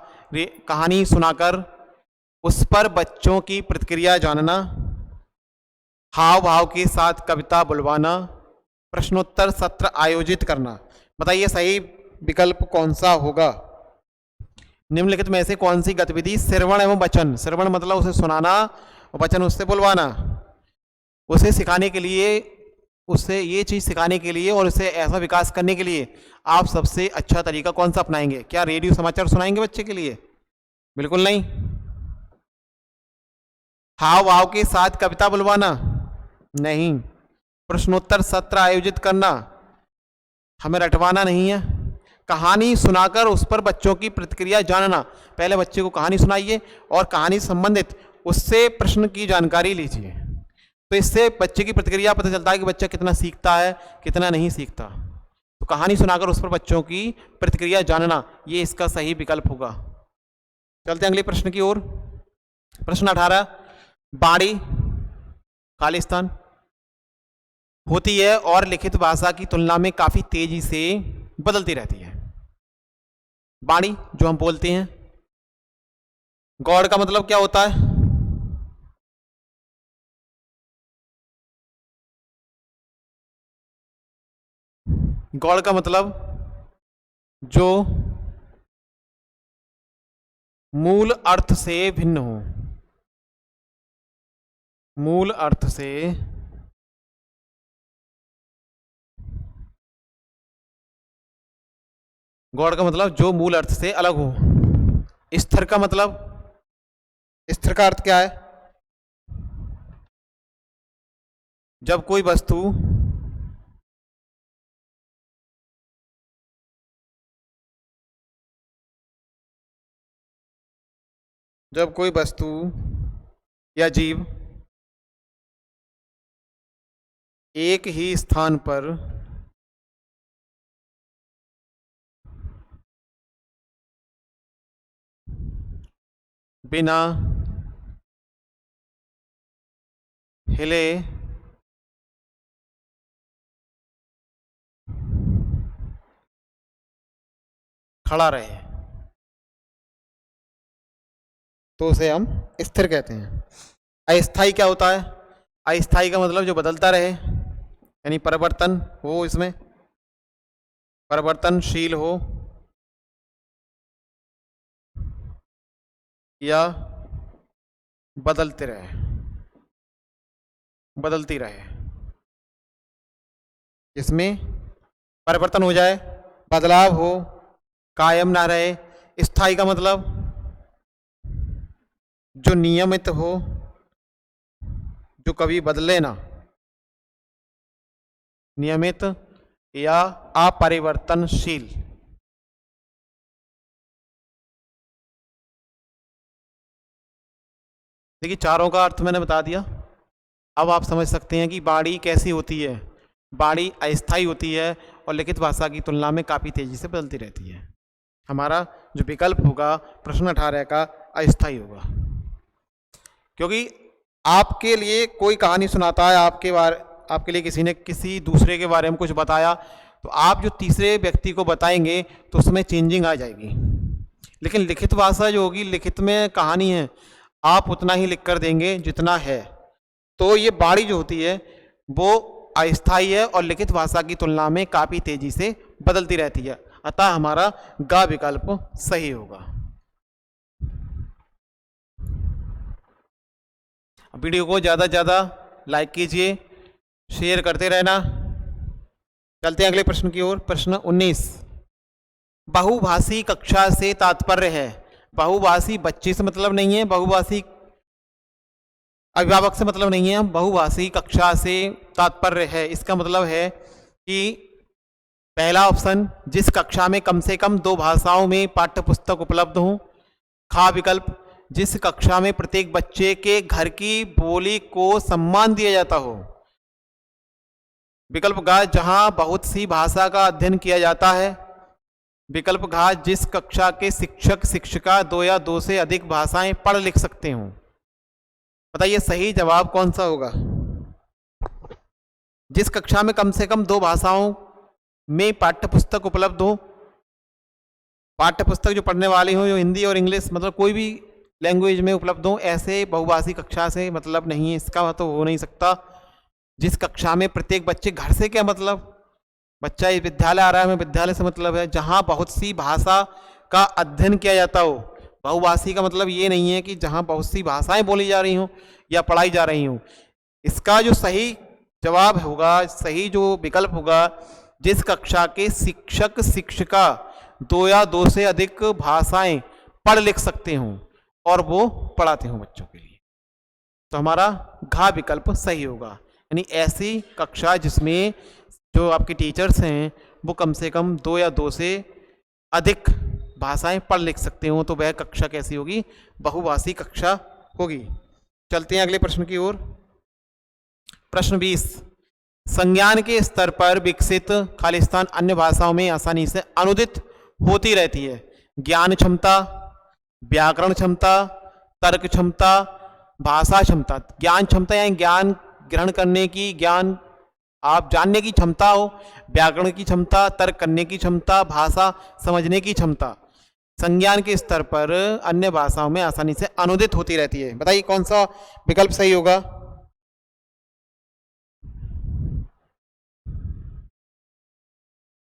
कहानी सुनाकर उस पर बच्चों की प्रतिक्रिया जानना, हाव भाव के साथ कविता बुलवाना, प्रश्नोत्तर सत्र आयोजित करना। बताइए सही विकल्प कौन सा होगा? निम्नलिखित में से कौन सी गतिविधि श्रवण एवं वचन, श्रवण मतलब उसे सुनाना और वचन उससे बुलवाना, उसे सिखाने के लिए, उससे ये चीज़ सिखाने के लिए और उसे ऐसा विकास करने के लिए आप सबसे अच्छा तरीका कौन सा अपनाएंगे? क्या रेडियो समाचार सुनाएंगे बच्चे के लिए? बिल्कुल नहीं। हाव भाव के साथ कविता बुलवाना? नहीं। प्रश्नोत्तर सत्र आयोजित करना? हमें रटवाना नहीं है। कहानी सुनाकर उस पर बच्चों की प्रतिक्रिया जानना, पहले बच्चे को कहानी सुनाइए और कहानी संबंधित उससे प्रश्न की जानकारी लीजिए, तो इससे बच्चे की प्रतिक्रिया पता चलता है कि बच्चा कितना सीखता है कितना नहीं सीखता। तो कहानी सुनाकर उस पर बच्चों की प्रतिक्रिया जानना, ये इसका सही विकल्प होगा। चलते हैं अगले प्रश्न की ओर। प्रश्न 18, बाणी खालिस्तान होती है और लिखित भाषा की तुलना में काफी तेजी से बदलती रहती है। बाणी जो हम बोलते हैं, गौड़ का मतलब क्या होता है? गौड़ का मतलब जो मूल अर्थ से भिन्न हो, मूल अर्थ से गौड़ का मतलब जो मूल अर्थ से अलग हो। स्थिर का मतलब, स्थिर का अर्थ क्या है? जब कोई वस्तु या जीव एक ही स्थान पर बिना हिले खड़ा रहे तो उसे हम स्थिर कहते हैं। अस्थाई क्या होता है? अस्थाई का मतलब जो बदलता रहे, यानी परिवर्तन हो, इसमें परिवर्तनशील हो या बदलती रहे, इसमें परिवर्तन हो जाए, बदलाव हो, कायम ना रहे। स्थायी का मतलब जो नियमित हो, जो कभी बदले ना, नियमित या अपरिवर्तनशील। देखिए चारों का अर्थ मैंने बता दिया। अब आप समझ सकते हैं कि बाणी कैसी होती है। बाणी अस्थायी होती है और लिखित भाषा की तुलना में काफ़ी तेजी से बदलती रहती है। हमारा जो विकल्प होगा प्रश्न 18 का अस्थायी होगा, क्योंकि आपके लिए कोई कहानी सुनाता है, आपके लिए किसी ने किसी दूसरे के बारे में कुछ बताया, तो आप जो तीसरे व्यक्ति को बताएंगे तो उसमें चेंजिंग आ जाएगी। लेकिन लिखित भाषा जो होगी, लिखित में कहानी है, आप उतना ही लिख कर देंगे जितना है। तो ये वाणी जो होती है वो अस्थायी है और लिखित भाषा की तुलना में काफी तेजी से बदलती रहती है। अतः हमारा ग विकल्प सही होगा। वीडियो को ज्यादा से ज्यादा लाइक कीजिए, शेयर करते रहना। चलते हैं अगले प्रश्न की ओर। प्रश्न 19, बहुभाषी कक्षा से तात्पर्य है। बहुभाषी बच्चे से मतलब नहीं है, बहुभाषी अभिभावक से मतलब नहीं है, बहुभाषी कक्षा से तात्पर्य है। इसका मतलब है कि पहला ऑप्शन, जिस कक्षा में कम से कम 2 भाषाओं में पाठ्य पुस्तक उपलब्ध हो। खा विकल्प, जिस कक्षा में प्रत्येक बच्चे के घर की बोली को सम्मान दिया जाता हो। विकल्प ग, जहां बहुत सी भाषा का अध्ययन किया जाता है। विकल्प घ, जिस कक्षा के शिक्षक शिक्षिका 2 या 2 से अधिक भाषाएं पढ़ लिख सकते हो। बताइए सही जवाब कौन सा होगा। जिस कक्षा में कम से कम 2 भाषाओं में पाठ्य पुस्तक उपलब्ध हो। पाठ्य पुस्तक जो पढ़ने वाली हो, जो हिंदी और इंग्लिश, मतलब कोई भी लैंग्वेज में उपलब्ध हो, ऐसे बहुभाषी कक्षा से मतलब नहीं है। इसका तो हो नहीं सकता। जिस कक्षा में प्रत्येक बच्चे, घर से क्या मतलब, बच्चा इस विद्यालय आ रहा है, हमें विद्यालय से मतलब है। जहां बहुत सी भाषा का अध्ययन किया जाता हो। बहुभाषी का मतलब ये नहीं है कि जहां बहुत सी भाषाएं बोली जा रही हो या पढ़ाई जा रही हो। इसका जो सही जवाब होगा, सही जो विकल्प होगा, जिस कक्षा के शिक्षक शिक्षिका 2 या 2 से अधिक भाषाएं पढ़ लिख सकते हो और वो पढ़ाते हो बच्चों के लिए। तो हमारा घ विकल्प सही होगा। यानी ऐसी कक्षा जिसमें जो आपके टीचर्स हैं वो कम से कम 2 या 2 से अधिक भाषाएं पढ़ लिख सकते हो, तो वह कक्षा कैसी होगी, बहुभाषी कक्षा होगी। चलते हैं अगले प्रश्न की ओर। प्रश्न 20, संज्ञान के स्तर पर विकसित खालिस्तान अन्य भाषाओं में आसानी से अनुदित होती रहती है। ज्ञान क्षमता, व्याकरण क्षमता, तर्क क्षमता, भाषा क्षमता। ज्ञान क्षमता यानी ज्ञान ग्रहण करने की, ज्ञान आप जानने की क्षमता हो। व्याकरण की क्षमता, तर्क करने की क्षमता, भाषा समझने की क्षमता। संज्ञान के स्तर पर अन्य भाषाओं में आसानी से अनुदित होती रहती है। बताइए कौन सा विकल्प सही होगा।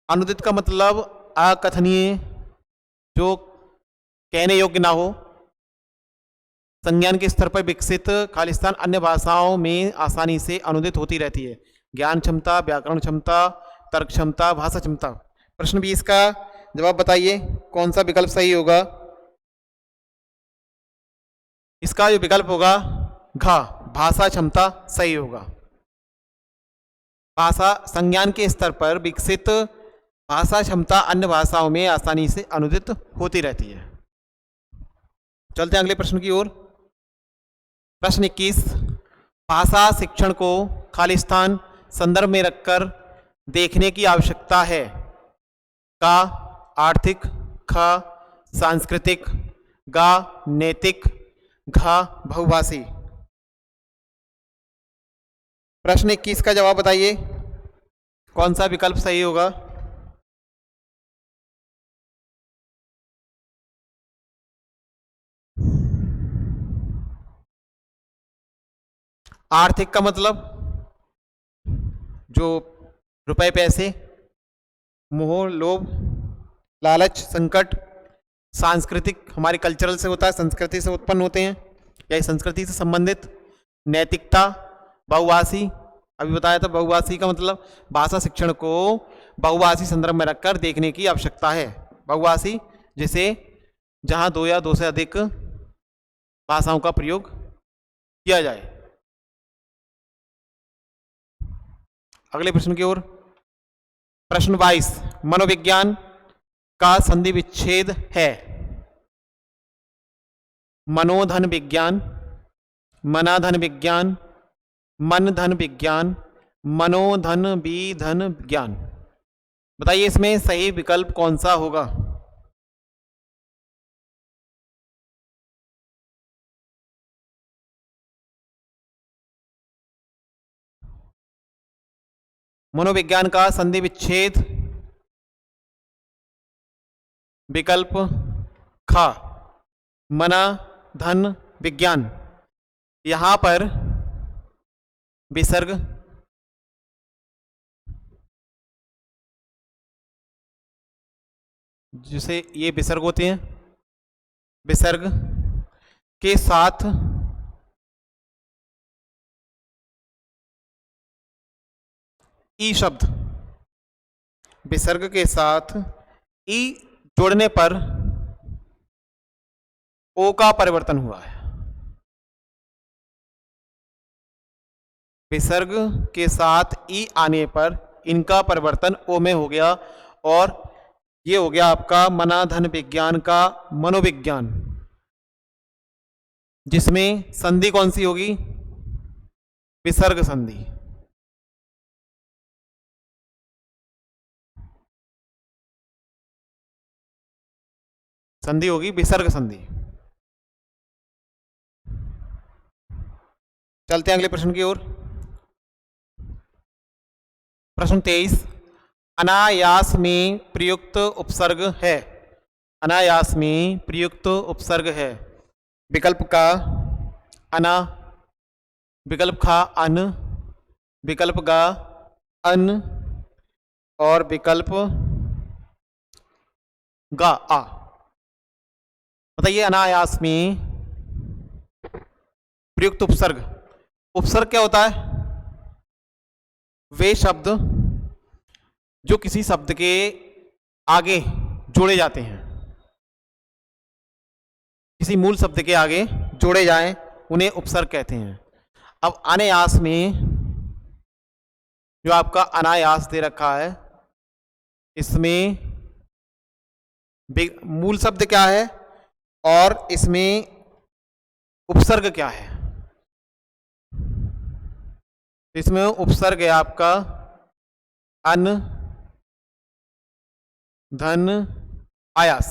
अनुदित का मतलब अकथनीय, जो कहने योग्य ना हो। संज्ञान के स्तर पर विकसित खालिस्तान अन्य भाषाओं में आसानी से अनुदित होती रहती है। ज्ञान क्षमता, व्याकरण क्षमता, तर्क क्षमता, भाषा क्षमता। प्रश्न 20 का जवाब बताइए कौन सा विकल्प सही होगा। इसका जो विकल्प होगा घ, भाषा क्षमता सही होगा। भाषा संज्ञान के स्तर पर विकसित भाषा क्षमता अन्य भाषाओं में आसानी से अनुदित होती रहती है। चलते हैं अगले प्रश्न की ओर। प्रश्न 21, भाषा शिक्षण को खालिस्तान संदर्भ में रखकर देखने की आवश्यकता है। का आर्थिक, ख सांस्कृतिक, गा नैतिक, घ बहुभाषी। प्रश्न 21 का जवाब बताइए कौन सा विकल्प सही होगा। आर्थिक का मतलब जो रुपए पैसे, मोह लोभ लालच संकट। सांस्कृतिक हमारे कल्चरल से होता है, संस्कृति से उत्पन्न होते हैं या संस्कृति से संबंधित। नैतिकता, बहुभाषी अभी बताया था। बहुभाषी का मतलब भाषा शिक्षण को बहुभाषी संदर्भ में रखकर देखने की आवश्यकता है। बहुभाषी जिसे जहां 2 या 2 से अधिक भाषाओं का प्रयोग किया जाए। अगले प्रश्न की ओर। प्रश्न 22, मनोविज्ञान का संधि विच्छेद है। मनोधन विज्ञान, मनाधन विज्ञान, मन धन विज्ञान, मनोधन विधन विज्ञान। बताइए इसमें सही विकल्प कौन सा होगा। मनोविज्ञान का संधि विच्छेद विकल्प खा मना धन विज्ञान, यहां पर विसर्ग जिसे ये विसर्ग होते हैं, विसर्ग के साथ ई शब्द, विसर्ग के साथ ई जोड़ने पर ओ का परिवर्तन हुआ है। विसर्ग के साथ ई आने पर इनका परिवर्तन ओ में हो गया और ये हो गया आपका मना धन विज्ञान का मनोविज्ञान, जिसमें संधि कौन सी होगी? विसर्ग संधि। संधि होगी विसर्ग संधि। चलते हैं अगले प्रश्न की ओर। प्रश्न 23, अनायास में प्रयुक्त उपसर्ग है। अनायास में प्रयुक्त उपसर्ग है। विकल्प का अना, विकल्प खा अन, विकल्प गा अन और विकल्प गा आ। बताइए अनायास में प्रयुक्त उपसर्ग। उपसर्ग क्या होता है? वे शब्द जो किसी शब्द के आगे जोड़े जाते हैं, किसी मूल शब्द के आगे जोड़े जाएं, उन्हें उपसर्ग कहते हैं। अब अनायास में जो आपका अनायास दे रखा है, इसमें मूल शब्द क्या है और इसमें उपसर्ग क्या है? इसमें उपसर्ग है आपका अन धन आयास।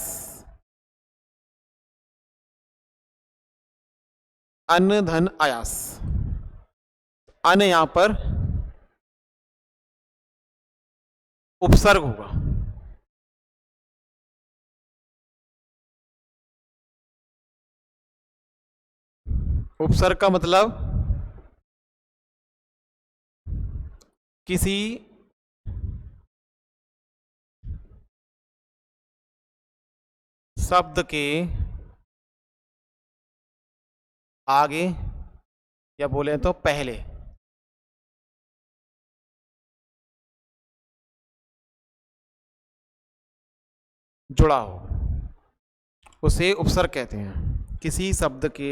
अन धन आयास। अन यहां पर उपसर्ग होगा। उपसर्ग का मतलब किसी शब्द के आगे या बोले तो पहले जुड़ा हो, उसे उपसर्ग कहते हैं। किसी शब्द के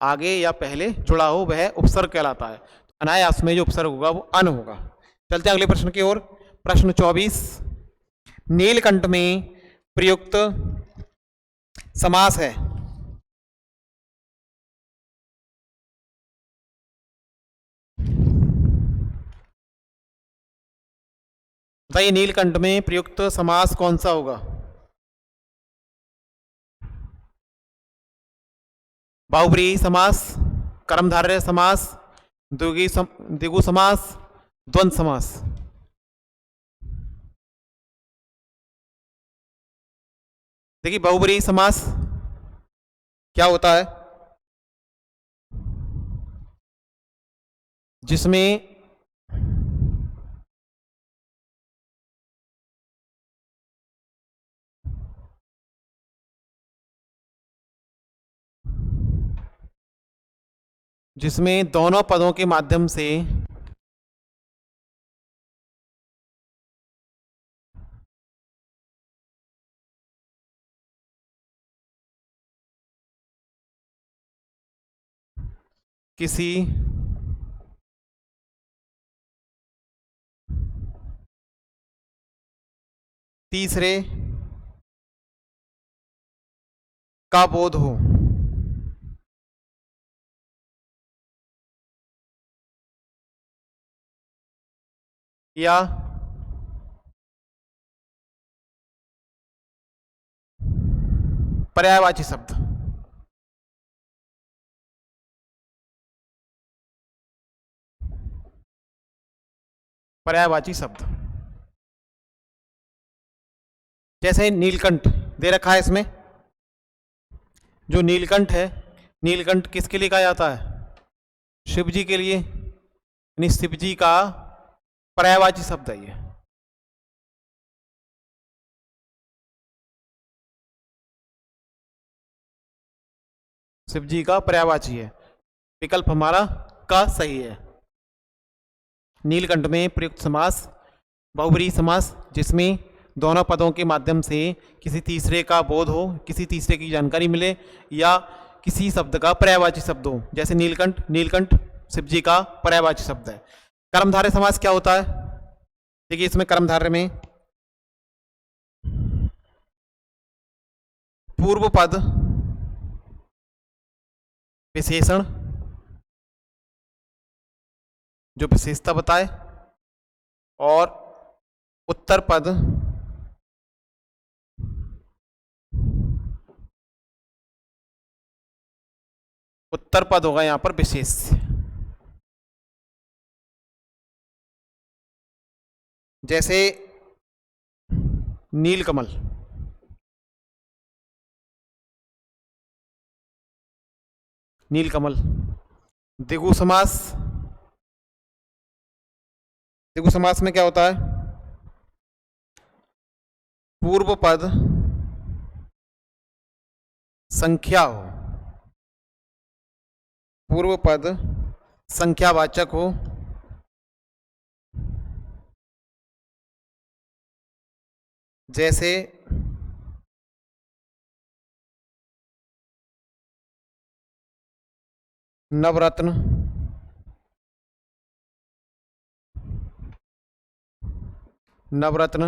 आगे या पहले जुड़ा हो वह उपसर्ग कहलाता है। अनायास में जो उपसर्ग होगा वो अन होगा। चलते हैं अगले प्रश्न की ओर। प्रश्न 24, नीलकंठ में प्रयुक्त समास है। बताइए नीलकंठ में प्रयुक्त समास कौन सा होगा? बहुब्रीहि समास, कर्मधारय समास, द्विगु समास, द्वंद्व समास। देखिए बहुब्रीहि समास क्या होता है? जिसमें दोनों पदों के माध्यम से किसी तीसरे का बोध हो या पर्यायवाची शब्द, पर्यायवाची शब्द जैसे नीलकंठ दे रखा है, इसमें जो नीलकंठ है, नीलकंठ किसके लिए कहा जाता है? शिव जी के लिए, यानी शिव जी का पर्यायवाची शब्द है ये। शिव जी का पर्यायवाची है। विकल्प हमारा का सही है। नीलकंठ में प्रयुक्त समास बहुब्रीहि समास, जिसमें दोनों पदों के माध्यम से किसी तीसरे का बोध हो, किसी तीसरे की जानकारी मिले, या किसी शब्द का पर्यायवाची शब्द हो। जैसे नीलकंठ, नीलकंठ शिव जी का पर्यायवाची शब्द है। कर्मधारय समास क्या होता है? देखिए इसमें कर्मधारय में पूर्व पद विशेषण जो विशेषता बताए, और उत्तर पद होगा यहां पर विशेष। जैसे नीलकमल, नीलकमल। द्विगु समास, द्विगु समास में क्या होता है? पूर्व पद संख्या हो, पूर्व पद संख्यावाचक हो, जैसे नवरत्न, नवरत्न,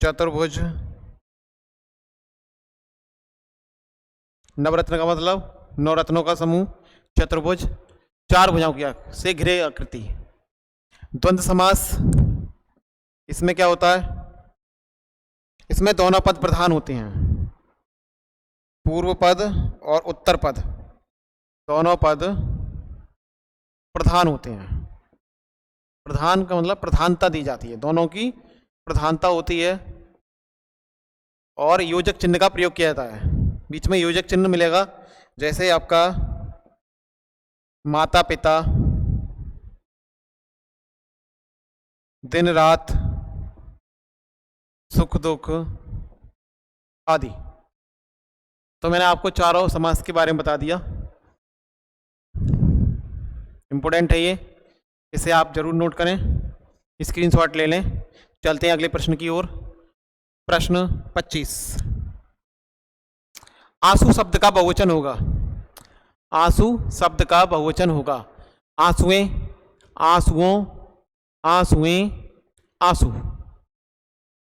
चतुर्भुज। नवरत्न का मतलब नौ रत्नों का समूह, चतुर्भुज चार भुजाओं की से घिरे आकृति। द्वंद्व समास, इसमें क्या होता है? इसमें दोनों पद प्रधान होते हैं, पूर्व पद और उत्तर पद दोनों पद प्रधान होते हैं। प्रधान का मतलब प्रधानता दी जाती है, दोनों की प्रधानता होती है, और योजक चिन्ह का प्रयोग किया जाता है। बीच में योजक चिन्ह मिलेगा, जैसे आपका माता पिता, दिन रात, सुख दुख आदि। तो मैंने आपको चारों समास के बारे में बता दिया, इंपॉर्टेंट है ये, इसे आप जरूर नोट करें, स्क्रीनशॉट ले लें। चलते हैं अगले प्रश्न की ओर। प्रश्न 25, आंसू शब्द का बहुवचन होगा। आंसू शब्द का बहुवचन होगा। आंसुएं, आंसुओं, आंसुएं, आंसू।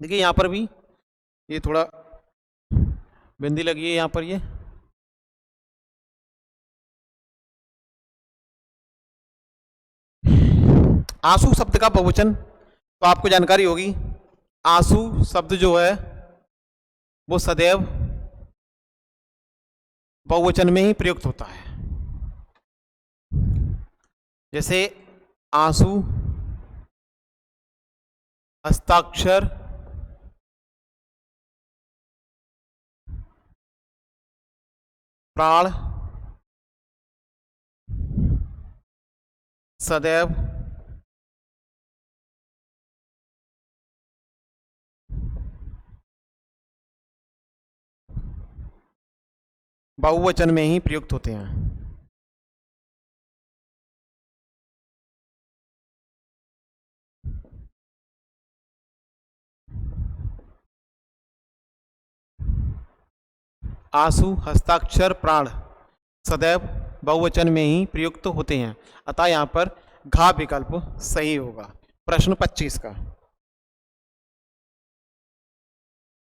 देखिए यहां पर भी ये थोड़ा बिंदी लगी है यहां पर, ये आंसू शब्द का बहुवचन तो आपको जानकारी होगी। आंसू शब्द जो है वो सदैव बहुवचन में ही प्रयुक्त होता है। जैसे आंसू, हस्ताक्षर, प्राण, सदैव, बहुवचन में ही प्रयुक्त होते हैं। आंसू, हस्ताक्षर, प्राण सदैव बहुवचन में ही प्रयुक्त होते हैं, अतः यहां पर घा विकल्प सही होगा। प्रश्न 25 का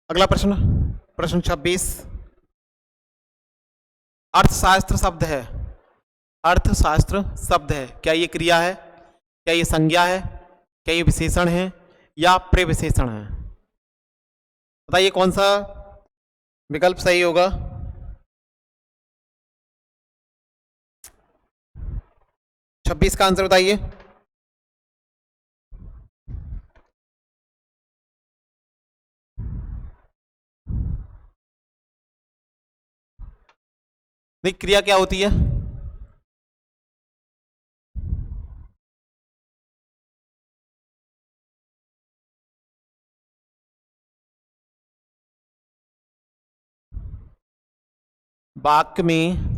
अगला प्रश्न, प्रश्न 26, अर्थशास्त्र शब्द है। अर्थशास्त्र शब्द है, क्या ये क्रिया है, क्या ये संज्ञा है, क्या ये विशेषण है, या प्रविशेषण है? बताइए कौन सा विकल्प सही होगा। 26 का आंसर बताइए। नहीं, क्रिया क्या होती है? वाक्य में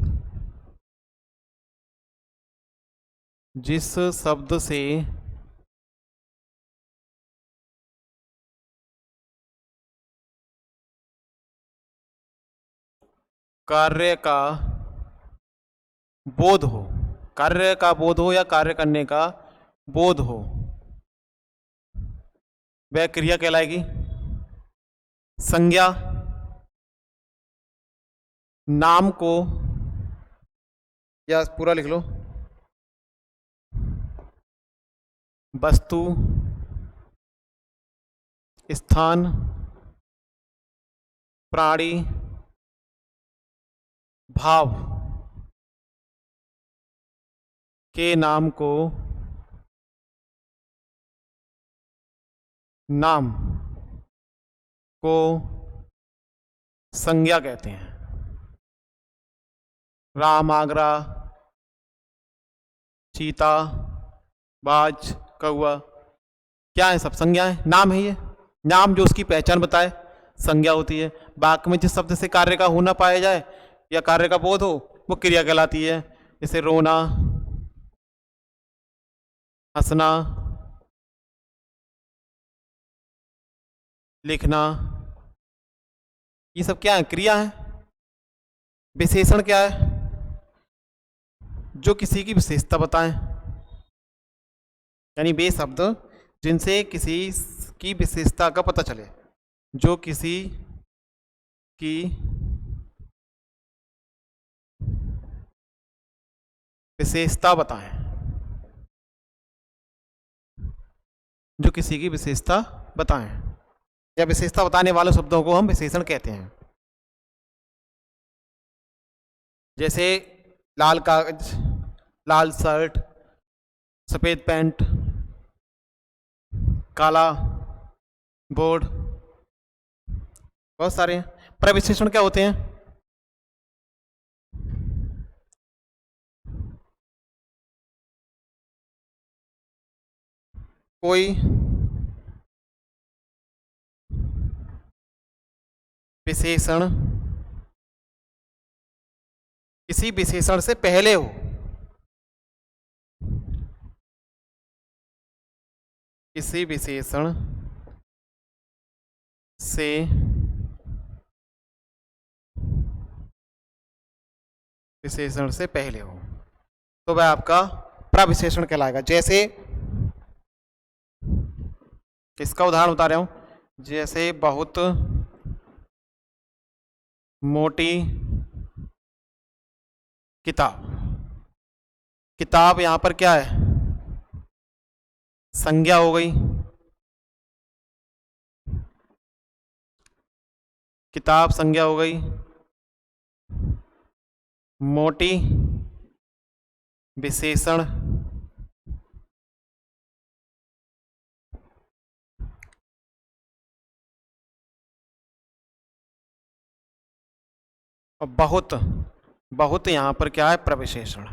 जिस शब्द से कार्य का बोध हो, कार्य का बोध हो या कार्य करने का बोध हो, वह क्रिया कहलाएगी। संज्ञा नाम को, या पूरा लिख लो, वस्तु, स्थान, प्राणी, भाव के नाम को नाम को संज्ञा कहते हैं। राम, आगरा, चीता, बाज, कौआ, क्या है? सब संज्ञा है, नाम है ये। नाम जो उसकी पहचान बताए संज्ञा होती है। वाक्य में जिस शब्द से कार्य का होना पाया जाए या कार्य का बोध हो वो क्रिया कहलाती है। जैसे रोना, हंसना, लिखना, ये सब क्या है? क्रिया है। विशेषण क्या है? जो किसी की विशेषता बताएं, यानी वे शब्द जिनसे किसी की विशेषता का पता चले, जो किसी की विशेषता बताएं, जो किसी की विशेषता बताएं, या विशेषता बताने वाले शब्दों को हम विशेषण कहते हैं। जैसे लाल कागज, लाल शर्ट, सफेद पैंट, काला बोर्ड, बहुत सारे हैं। प्रविशेषण क्या होते हैं? कोई विशेषण किसी विशेषण से पहले हो, किसी विशेषण से पहले हो तो वह आपका प्रविशेषण कहलाएगा। जैसे इसका उदाहरण बता रहा हूं, जैसे बहुत मोटी किताब, किताब यहां पर क्या है? संज्ञा हो गई। किताब संज्ञा हो गई। मोटी विशेषण, और बहुत, बहुत यहां पर क्या है? प्रविशेषण।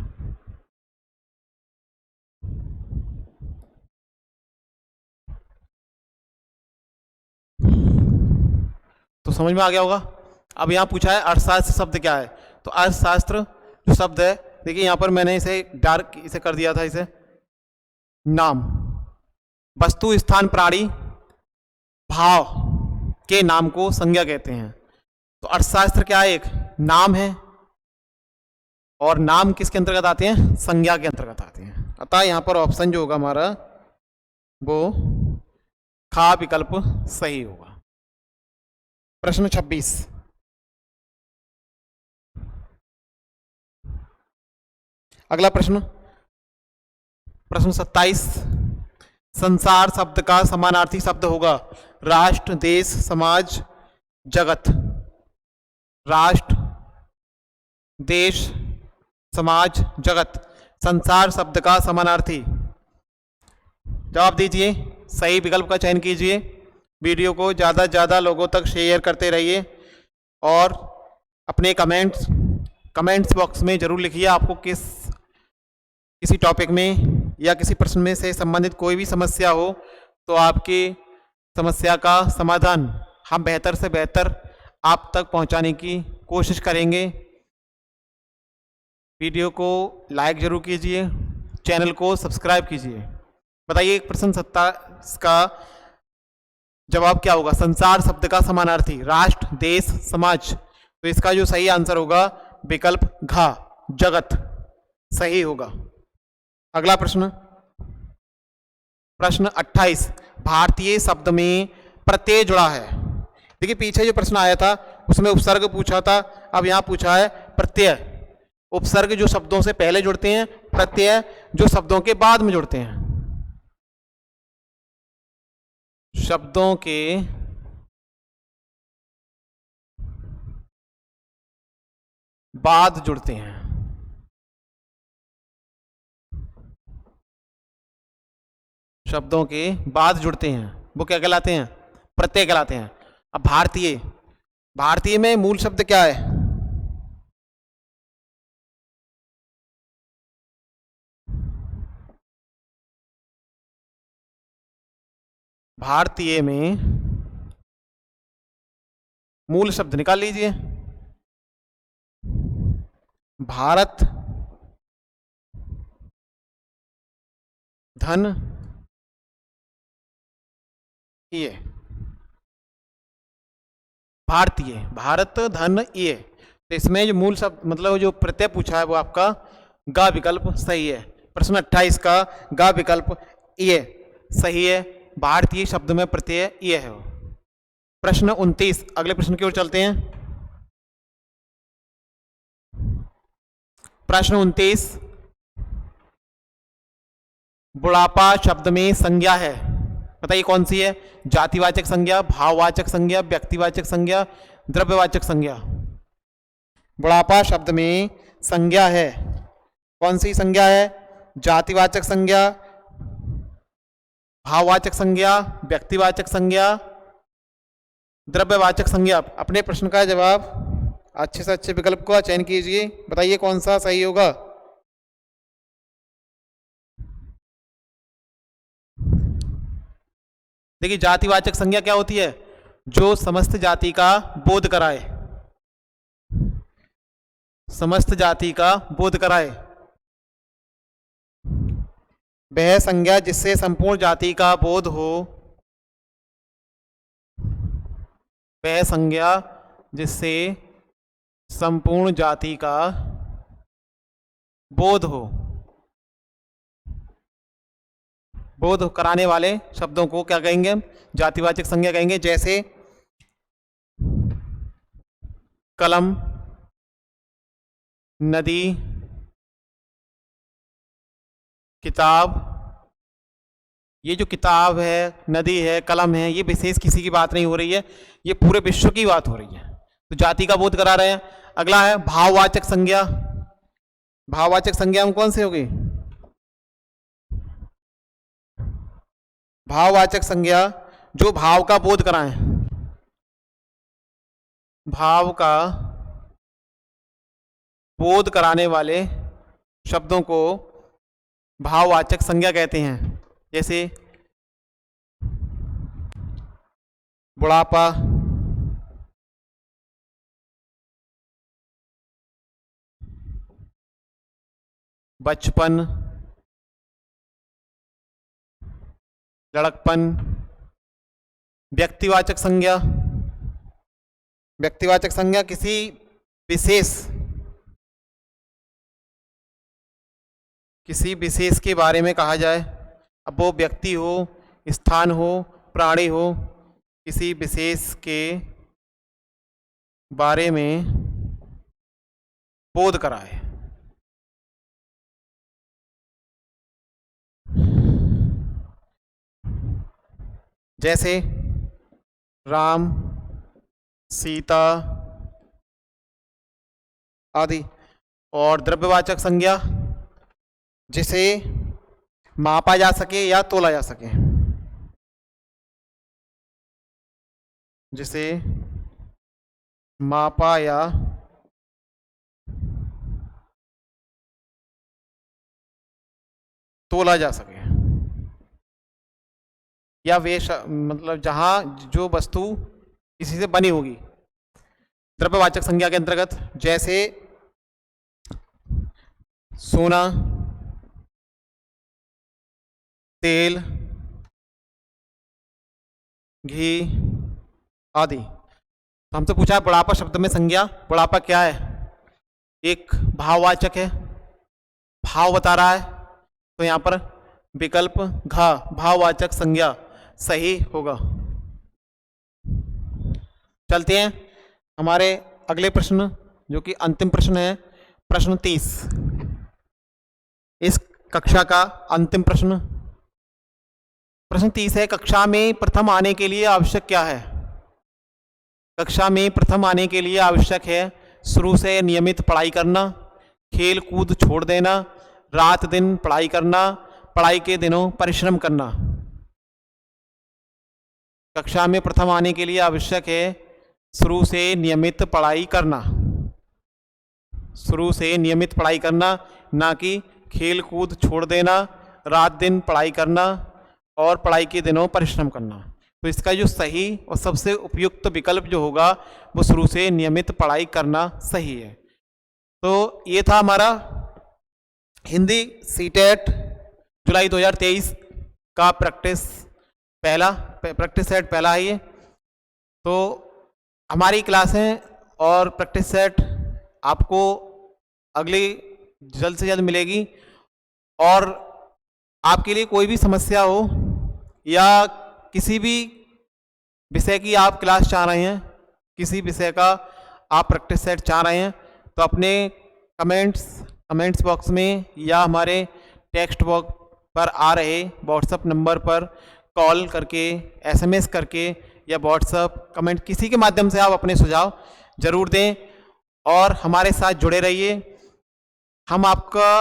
तो समझ में आ गया होगा। अब यहां पूछा है अर्थशास्त्र शब्द क्या है, तो अर्थशास्त्र जो शब्द है, देखिए यहां पर मैंने इसे डार्क इसे कर दिया था, इसे नाम, वस्तु, स्थान, प्राणी, भाव के नाम को संज्ञा कहते हैं। तो अर्थशास्त्र क्या है? एक नाम है, और नाम किसके अंतर्गत आते हैं? संज्ञा के अंतर्गत आते हैं। अतः यहां पर ऑप्शन जो होगा हमारा वो खा विकल्प सही होगा। प्रश्न 26, अगला प्रश्न, प्रश्न 27, संसार शब्द का समानार्थी शब्द होगा राष्ट्र, देश, समाज, जगत। राष्ट्र, देश, समाज, जगत, संसार शब्द का समानार्थी। जवाब दीजिए, सही विकल्प का चयन कीजिए। वीडियो को ज़्यादा से ज़्यादा लोगों तक शेयर करते रहिए और अपने कमेंट्स कमेंट्स बॉक्स में जरूर लिखिए आपको किसी टॉपिक में या किसी प्रश्न में से संबंधित कोई भी समस्या हो, तो आपकी समस्या का समाधान हम बेहतर से बेहतर आप तक पहुंचाने की कोशिश करेंगे। वीडियो को लाइक जरूर कीजिए, चैनल को सब्सक्राइब कीजिए। बताइए प्रश्न 27 का जवाब क्या होगा? संसार शब्द का समानार्थी राष्ट्र, देश, समाज। तो इसका जो सही आंसर होगा विकल्प घ, जगत, सही होगा। अगला प्रश्न, प्रश्न 28, भारतीय शब्द में प्रत्यय जुड़ा है। देखिए पीछे जो प्रश्न आया था उसमें उपसर्ग पूछा था, अब यहां पूछा है प्रत्यय। उपसर्ग जो शब्दों से पहले जुड़ते हैं, प्रत्यय जो शब्दों के बाद में जुड़ते हैं। शब्दों के बाद जुड़ते हैं। शब्दों के बाद जुड़ते हैं वो क्या कहलाते हैं? प्रत्यय कहलाते हैं। अब भारतीय, भारतीय में मूल शब्द क्या है? भारतीय में मूल शब्द निकाल लीजिए। भारत, धन, ये भारतीय, भारत, धन, ये। तो इसमें जो मूल शब्द मतलब जो प्रत्यय पूछा है वो आपका गा विकल्प सही है। प्रश्न 28 का गा विकल्प ये सही है। भारतीय शब्द में प्रत्यय ये है। प्रश्न 29, अगले प्रश्न की ओर चलते हैं। प्रश्न 29, बुढ़ापा शब्द में संज्ञा है, बताइए कौन सी है? जातिवाचक संज्ञा, भाववाचक संज्ञा, व्यक्तिवाचक संज्ञा, द्रव्यवाचक संज्ञा। बुढ़ापा शब्द में संज्ञा है, कौन सी संज्ञा है? जातिवाचक संज्ञा, भाववाचक संज्ञा, व्यक्तिवाचक संज्ञा, द्रव्यवाचक संज्ञा। अपने प्रश्न का जवाब अच्छे से अच्छे विकल्प का चयन कीजिए, बताइए कौन सा सही होगा। देखिए जातिवाचक संज्ञा क्या होती है? जो समस्त जाति का बोध कराए, समस्त जाति का बोध कराए। वह संज्ञा जिससे संपूर्ण जाति का बोध हो, वह संज्ञा जिससे संपूर्ण जाति का बोध हो, बोध कराने वाले शब्दों को क्या कहेंगे? जातिवाचक संज्ञा कहेंगे। जैसे कलम, नदी, किताब। ये जो किताब है, नदी है, कलम है, ये विशेष किसी की बात नहीं हो रही है, ये पूरे विश्व की बात हो रही है, तो जाति का बोध करा रहे हैं। अगला है भाववाचक संज्ञा। भाववाचक संज्ञा में कौन सी होगी? भाववाचक संज्ञा जो भाव का बोध कराएं, भाव का बोध कराने वाले शब्दों को भाववाचक संज्ञा कहते हैं। जैसे बुढ़ापा, बचपन, लड़कपन। व्यक्तिवाचक संज्ञा, व्यक्तिवाचक संज्ञा किसी विशेष के बारे में कहा जाए। अब वो व्यक्ति हो, स्थान हो, प्राणी हो, किसी विशेष के बारे में बोध कराए। जैसे राम, सीता आदि। और द्रव्यवाचक संज्ञा जिसे मापा जा सके या तोला जा सके, जिसे मापा या तोला जा सके, या वे मतलब जहां जो वस्तु किसी से बनी होगी। द्रव्यवाचक संज्ञा के अंतर्गत जैसे सोना, तेल, घी आदि। तो हमसे पूछा है बुढ़ापा शब्द में संज्ञा। बुढ़ापा क्या है? एक भाववाचक है, भाव बता रहा है, तो यहां पर विकल्प घ भाववाचक संज्ञा सही होगा। चलते हैं हमारे अगले प्रश्न, जो कि अंतिम प्रश्न है, प्रश्न 30, इस कक्षा का अंतिम प्रश्न। प्रश्न 30 है, कक्षा में प्रथम आने के लिए आवश्यक क्या है? कक्षा में प्रथम आने के लिए आवश्यक है शुरू से नियमित पढ़ाई करना, खेल कूद छोड़ देना, रात दिन पढ़ाई करना, पढ़ाई के दिनों परिश्रम करना। कक्षा में प्रथम आने के लिए आवश्यक है शुरू से नियमित पढ़ाई करना, शुरू से नियमित पढ़ाई करना, ना कि खेल कूद छोड़ देना, रात दिन पढ़ाई करना और पढ़ाई के दिनों परिश्रम करना। तो इसका जो सही और सबसे उपयुक्त विकल्प जो होगा वो शुरू से नियमित पढ़ाई करना सही है। तो ये था हमारा हिंदी सीटेट जुलाई 2023 का प्रैक्टिस सेट पहला है ये। तो हमारी क्लासें और प्रैक्टिस सेट आपको अगली जल्द से जल्द मिलेगी। और आपके लिए कोई भी समस्या हो या किसी भी विषय की आप क्लास चाह रहे हैं, किसी विषय का आप प्रैक्टिस सेट चाह रहे हैं, तो अपने कमेंट्स बॉक्स में या हमारे टेक्स्ट बॉक्स पर आ रहे व्हाट्सएप नंबर पर कॉल करके, SMS करके या व्हाट्सएप कमेंट किसी के माध्यम से आप अपने सुझाव जरूर दें और हमारे साथ जुड़े रहिए। हम आपका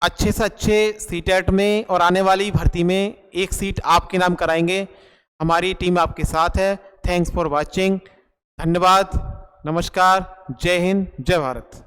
अच्छे से अच्छे सीटेट में और आने वाली भर्ती में एक सीट आपके नाम कराएंगे। हमारी टीम आपके साथ है। Thanks for watching. धन्यवाद, नमस्कार, जय हिंद, जय भारत।